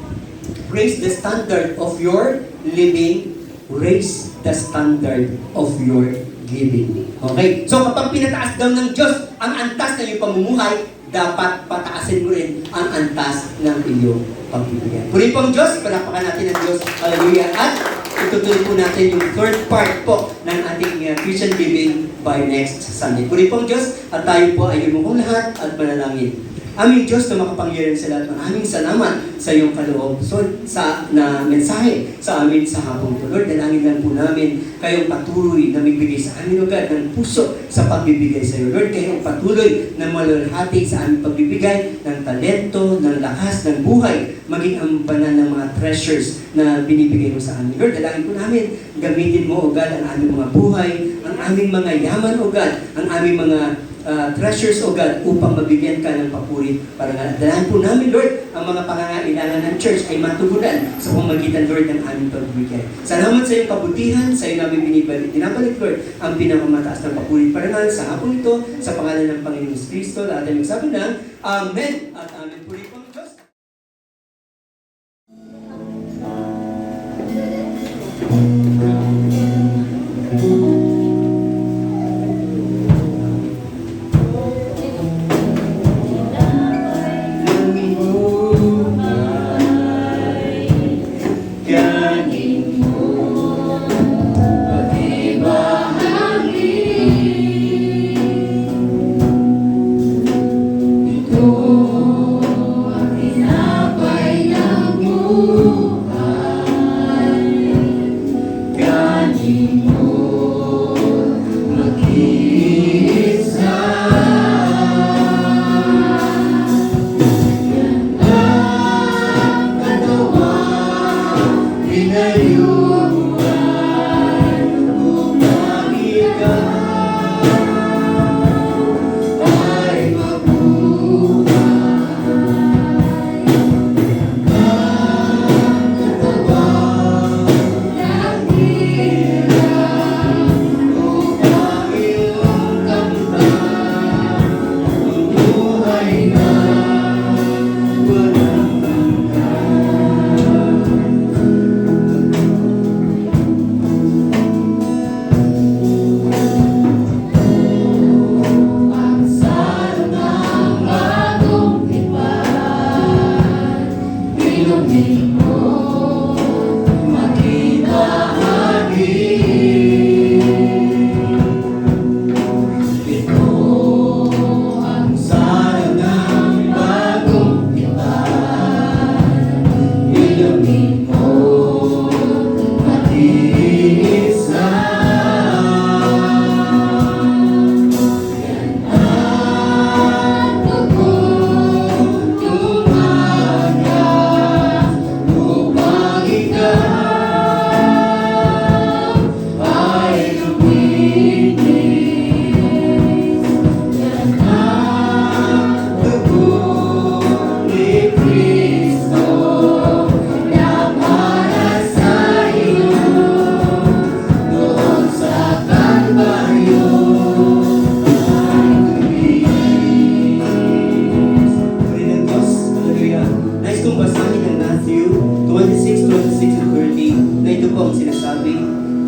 raised the standard of your living, raise the standard of your giving. Okay? So kapag pinataas daw ng Diyos ang antas ng iyong pamumuhay, dapat pataasin mo rin ang antas ng iyong pagbibigay. Puri po ang Diyos, palapakan natin ang Diyos. Hallelujah. At itutuloy po natin yung third part po ng ating Christian giving by next Sunday. Puri po ang Diyos at tayo po ay lumukong lahat at manalangin. Aming Diyos na makapangyarihan sa lahat, maraming salamat sa iyong kaloob na mensahe sa amin sa hapong ito. Lord, dalangin lang po namin kayong patuloy na magbigay sa amin, O God, ng puso sa pagbibigay sa iyo. Lord, kayong patuloy na malalhati sa aming pagbibigay ng talento, ng lakas, ng buhay, maging ang banal ng mga treasures na binibigay mo sa amin. Lord, dalangin po namin, gamitin mo, O God, ang aming mga buhay, ang aming mga yaman, O God, ang aming mga treasures, O God, upang mabigyan ka ng papuri para nga. Dalahan po namin, Lord, ang mga pangangailangan ng church ay matugunan sa pamagitan, Lord, ng aming pagbibigay. Salamat sa iyong kabutihan, sa iyo namin binabalik, Lord, ang pinakamataas ng papuri para nga sa hapon ito, sa pangalan ng Panginoon Kristo, lahat ay magsabi ng Amen at Amen. Puri po ang Diyos.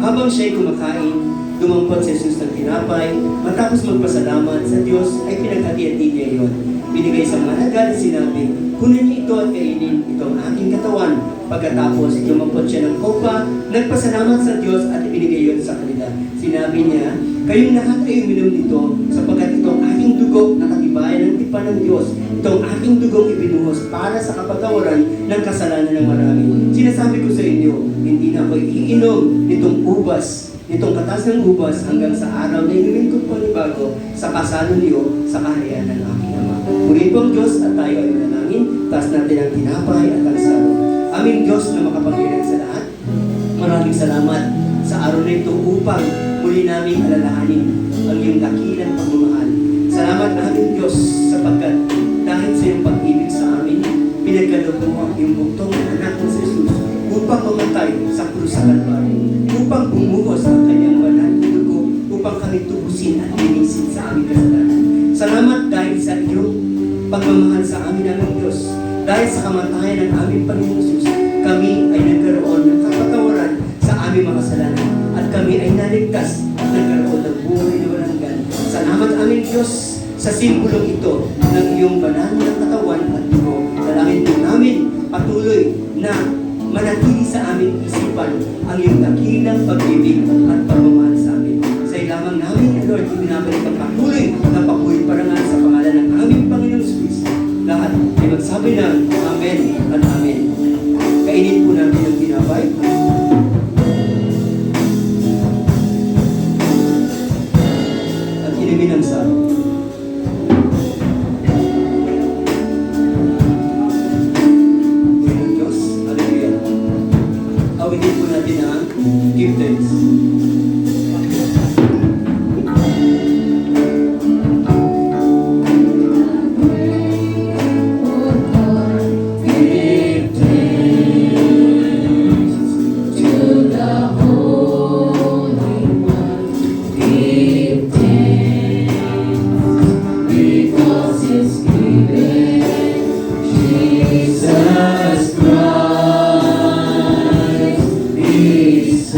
Habang siya'y kumakain, dumangkot si Jesus ng tinapay, matapos magpasalamat sa Diyos, ay pinaghatian din niya iyon. Binigay sa mga nagad at sinabi, kunin niyo ito at kainin, itong aking katawan. Pagkatapos, dumangkot siya ng kopa, nagpasalamat sa Diyos at ibinigay iyon sa kanila. Sinabi niya, kayong lahat ay uminom nito, sapagkat itong aking dugo na katibayan ng tipan ng Diyos, itong aking dugong ibinuhos para sa kapatawaran ng kasalanan ng marami. Sinasabi ko sa inyo, hindi na ako iinom nitong ubas, nitong katas ng ubas hanggang sa araw na inumin ko panibago sa kasalo niyo sa kaharian ng aking Ama. Muli po ang Diyos at tayo ay manalangin, taas natin ang tinapay at ang salo. Aming Diyos na makapangyarihan sa lahat, maraming salamat sa sa araw na ito upang muli namin alalahanin ang iyong dakilang pagmamahal. Salamat aming Diyos sapagkat dahil sa iyong pag-ibig sa amin, pinagkaloob mo ang iyong buktong anak ng Jesus upang mamatay sa krus sa Kalbaryo, upang bumuhos ang kanyang banal na dugo, upang kami tubusin at linisin sa aming kasalanan. Salamat dahil sa iyong pagmamahal sa amin aming Diyos. Dahil sa kamatayan ng aming Panginoong Jesus, kami ay nagkaroon ng kapatawaran sa aming mga kasalanan at kami ay naligtas at nagkaroon ng buhay na walang hanggan. Salamat aming Diyos sa simbolong ito ng iyong banal na katawan at dugo. Dalangin po namin patuloy na manatili sa aming isipan ang iyong dakilang pag-ibig at pagmamahal sa amin. Sa ilamang namin, Lord, ibinabalik ang patuloy na pakulit parangal sa pangalan ng aming Panginoong Jesus. Lahat ay magsabi ng Amen at Amen. Kainin po natin ang tinapay. At inumin ang sarap. Panginoon Diyos, hallelujah. Awitin po natin ang give thanks. Jesus Christ is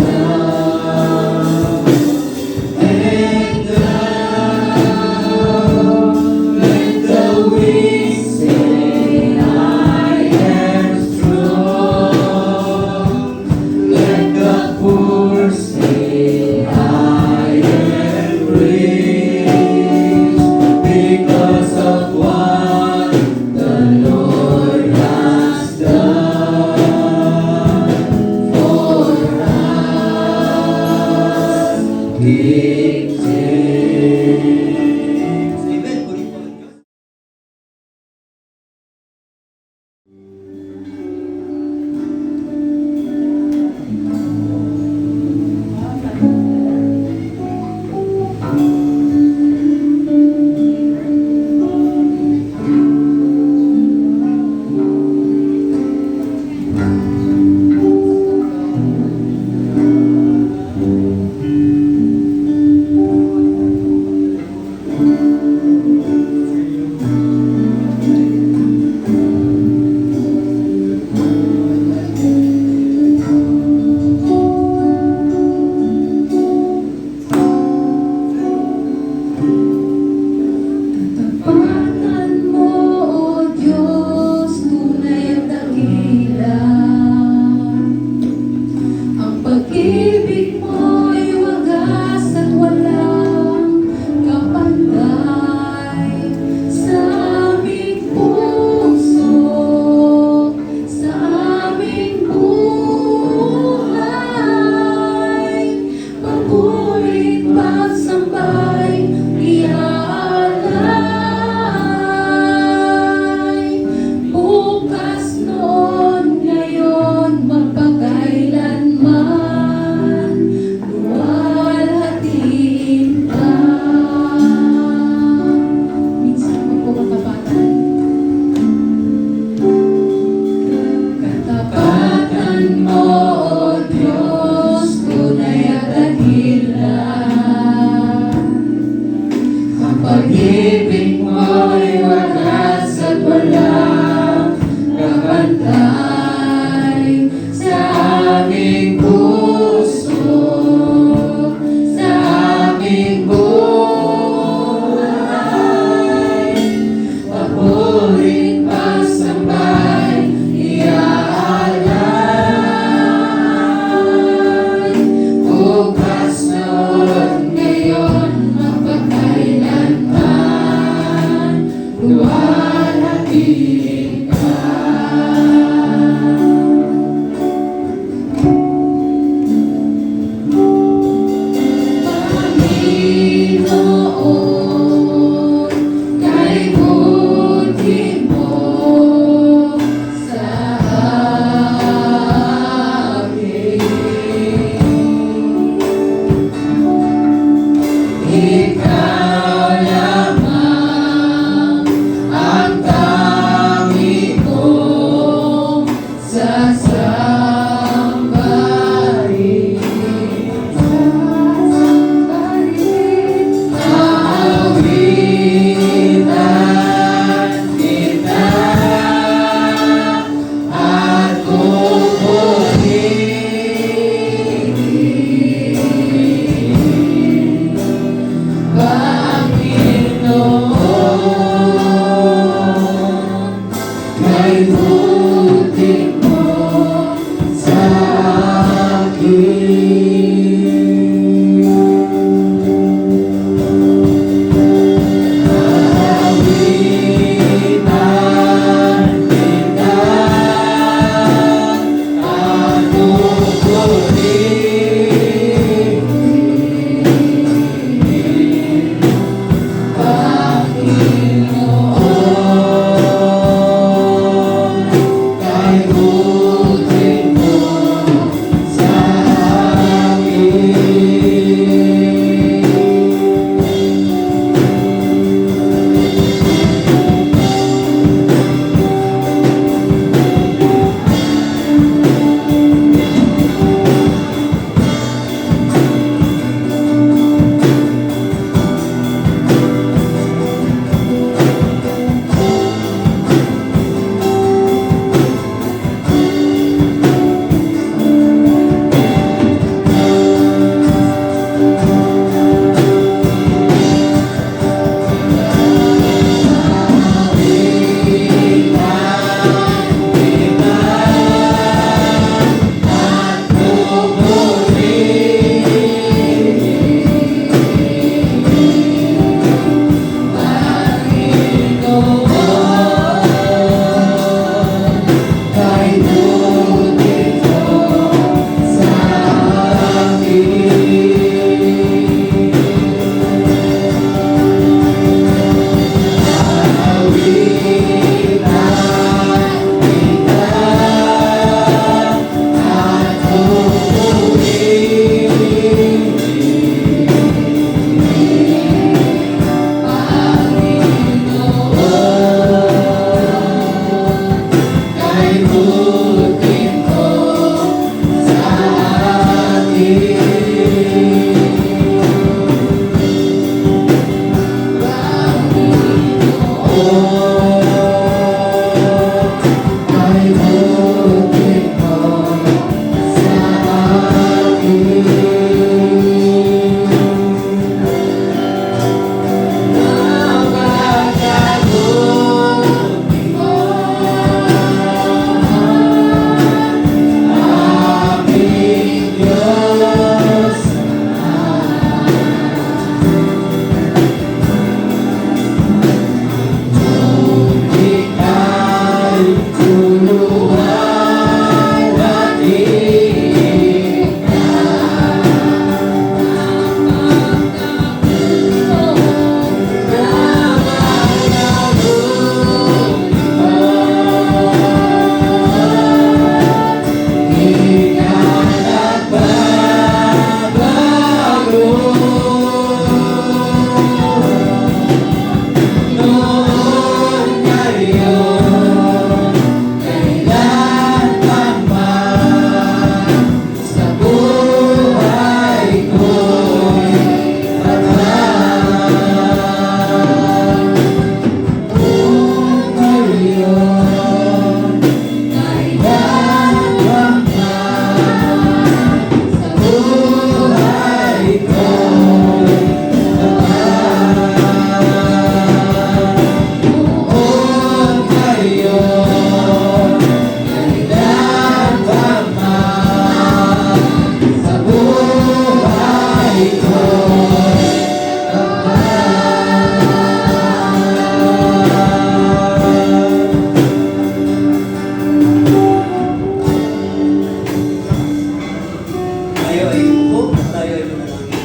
yumuko at tayo ay manalangin.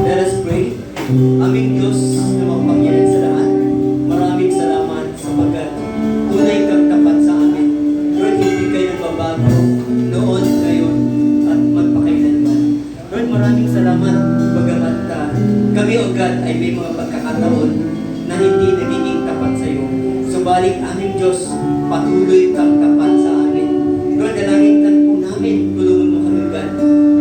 Let us pray. Aming Diyos na makapangyarihan sa lahat, maraming salamat sapagkat tunay kang tapat sa amin. Lord, hindi kayo nagbabago noon, ngayon, at magpakailanman. Lord, maraming salamat bagamat kami o God ay may mga pagkakataon na hindi nagiging tapat sa iyo. Subalit aming Diyos, patuloy kang tapat sa amin. Lord, dalangin ka po namin, tulungan mo kami God,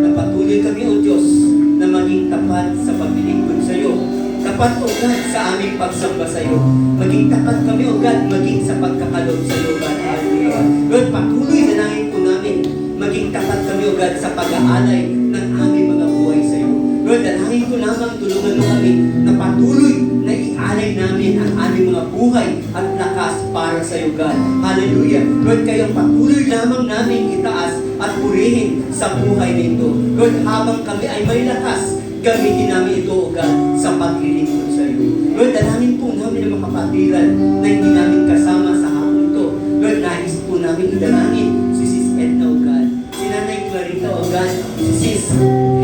na patuloy kami o Diyos na maging tapat sa paglilingkod sa iyo. Tapat o God sa aming pagsamba sa iyo. Maging tapat kami o God, maging sa pagkakalob sa iyo God. Hallelujah. Lord, patuloy dalangin po namin, maging tapat kami o God sa pag-aalay ng aming mga buhay sa iyo. Lord, dalangin ko lamang, tulungan mo kami na patuloy na ialay namin ang aming mga buhay at lakas para sa iyo, God. Hallelujah. Lord, kayong patuloy lamang namin itaas at purihin sa buhay nito. Lord, habang kami ay may lakas, gamitin namin ito, O God, sa paglilingkod sa iyo. Lord, dalangin po namin ang mga kapatiran na hindi namin kasama sa hapon ito. Lord, nais po namin idalangin si Sis Edna, O God. Si Nanay Clarita, O God. Si Sis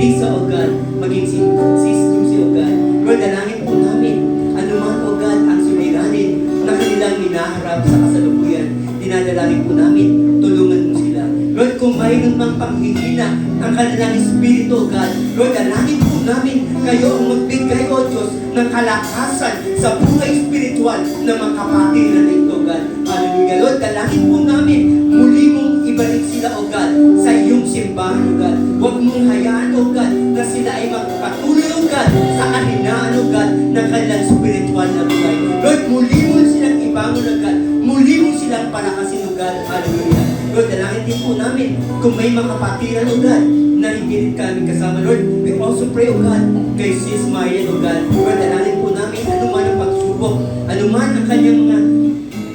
Lisa, O God. Maging si Sis Lucy, O God. Lord, dalangin po namin anuman, O God, ang suliranin na kanilang minaharap sa kasalukuyan. Dinadalangin po namin, tulungan mo sila. Lord, kung mayroon mang panghihina ang kanilang espiritu, O God, Lord, dalangin po namin kayo ang magbigay, O Diyos, ng kalakasan sa buhay espiritual ng mga kapatiran na ito, God. Hallelujah. Lord, dalangin po namin muli mong ibalik sila, O God, sa iyong simbahan, O God. Huwag mong hayaan, O God, na sila ay magpatuloy, O God, sa kahinaan, O God, ng kanilang spiritual na buhay. Lord, muli mo silang ibangon, O God. Muli mo silang palakasin, O God. Hallelujah. Lord, dalangin din po namin kung may mga kapatiran, O God, na hindi rin kami kasama, Lord. We also pray, O God, kay Sis Marian, O God. Lord, dalangin po namin anuman ang pagsubok, anuman ang kanyang mga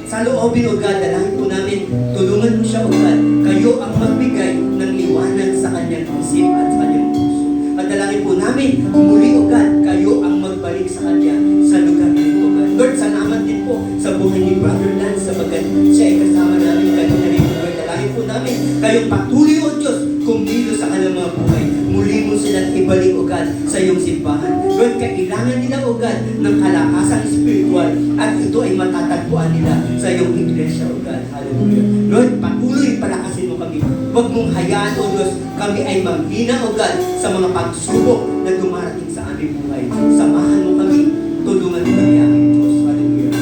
sa loobin, O God, dalangin po namin, tulungan mo siya, O God. Kayo ang magbigay ng liwanag sa kanyang isip at sa kanyang puso. At dalangin po namin, muli, O God, kayo ang magbalik sa kanya sa lugar na ito, God. Lord, salamat din po sa buhay ni Brother Lance sapagkat siya ay kasama namin kanina rin, Lord. Dalangin po namin, kayong patuloy, O Diyos, kumilo sa kanilang mga buhay. Muli mo silang ibalik, O God, sa iyong simbahan. Lord, kailangan nila, O God, ng kalakasang spiritual at ito ay matatagpuan nila sa iyong iglesia, O God. Hallelujah. Lord, patuloy palakasin mo kami. Huwag mong hayaan, O Diyos, kami ay manghina, O God, sa mga pagsubok na dumarating sa aming buhay. Samahan mo kami, tulungan mo kami, aming Diyos. Hallelujah.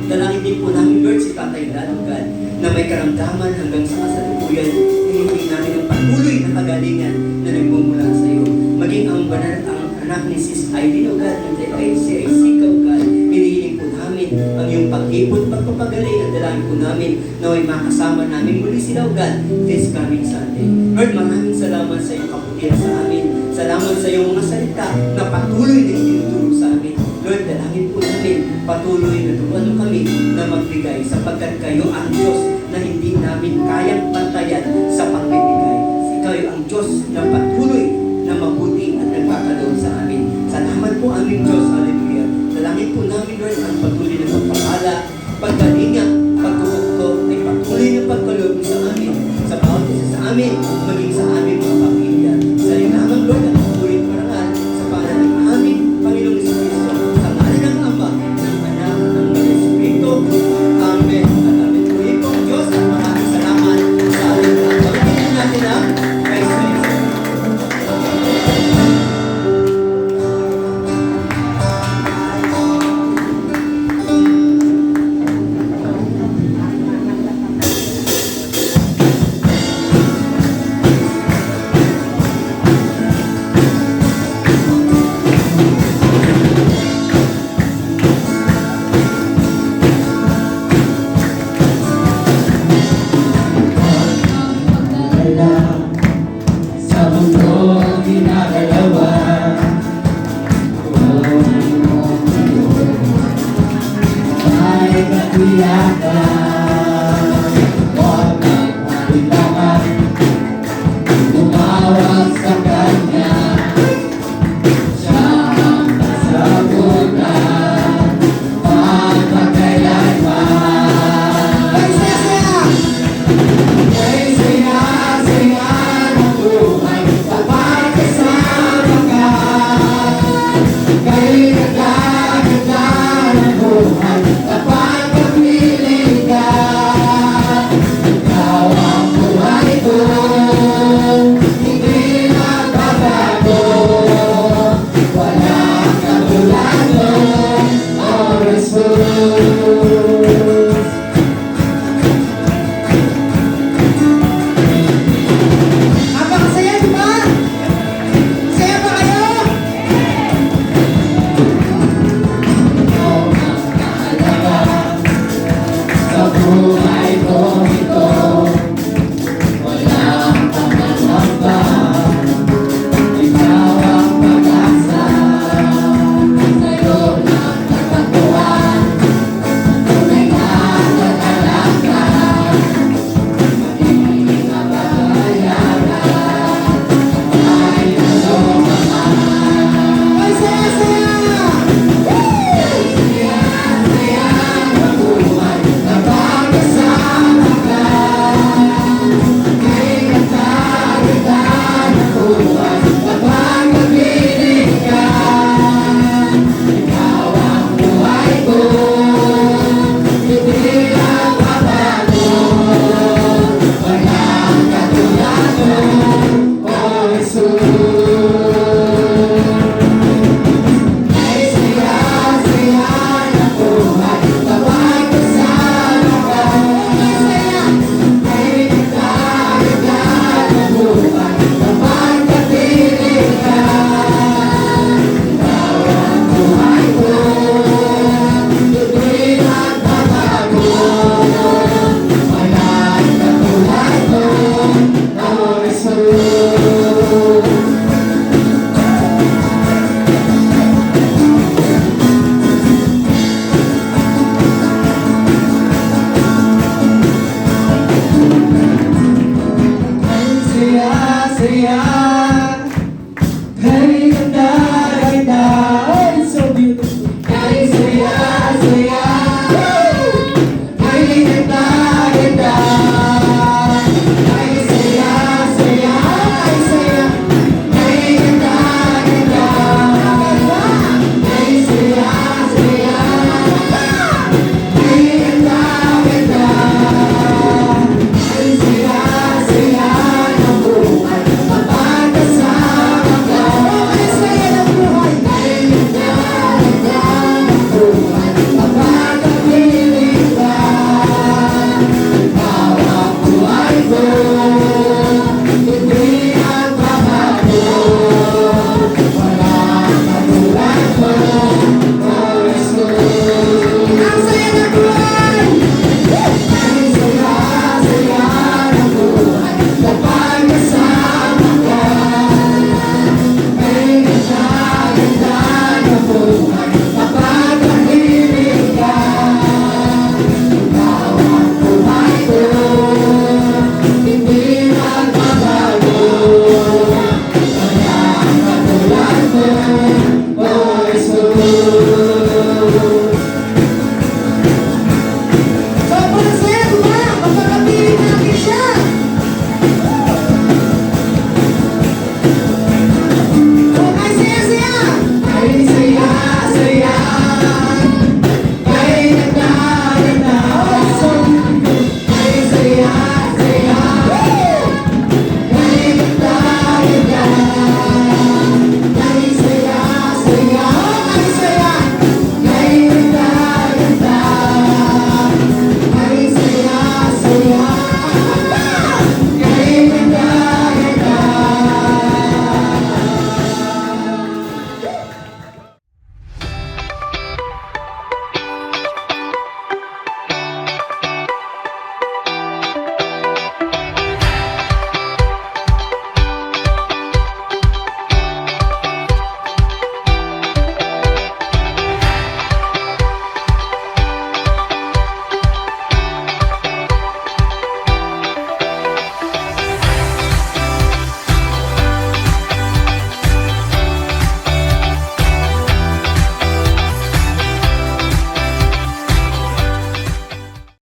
Dalangin din po namin, Lord, si Tatay Dad, O God, na may karamdaman hanggang sa kasalukuyan. Hindi namin ang patuloy na kagalingan na nagmumula sa iyo. Maging ang banal, ang anak ni Sis Aileen, O God, ay si Isika, O God. Hinihiling po namin ang iyong pag-ipot, pagpapagaling, at dalangin po namin na ay makasama namin muli sila, O God, this coming Sunday. Lord, maraming salamat sa iyong kaputihan sa amin. Salamat sa iyong mga salita na patuloy na itinuturo sa amin. Lord, dalangin po namin, patuloy na turuan mo kami na magbigay sapagkat kayo ang Diyos na hindi namin kayang pantayan sa pagbibigay. Ikaw ang Diyos na patuloy na mabuti at nagpapaloob sa amin. Salamat po aming Diyos. Hallelujah. Dalangin po namin, Lord, ang patuloy na pagpapala, pagkalinga, pagkukuko, ay patuloy na pagkaloob sa amin, sa bawat isa sa amin, maging sa aming mga pamilya. Sa iyo naman, Lord, ang patuloy na parangal sa pangalan ng aming Panginoong Jesucristo, sa ngalan ng Ama, ng Anak, ng Mga Espiritu. Amen. At amen. Muli po, Diyos, at maraming salamat sa ating lahat. Pagpiliin natin ang Christ Jesus. Jesus.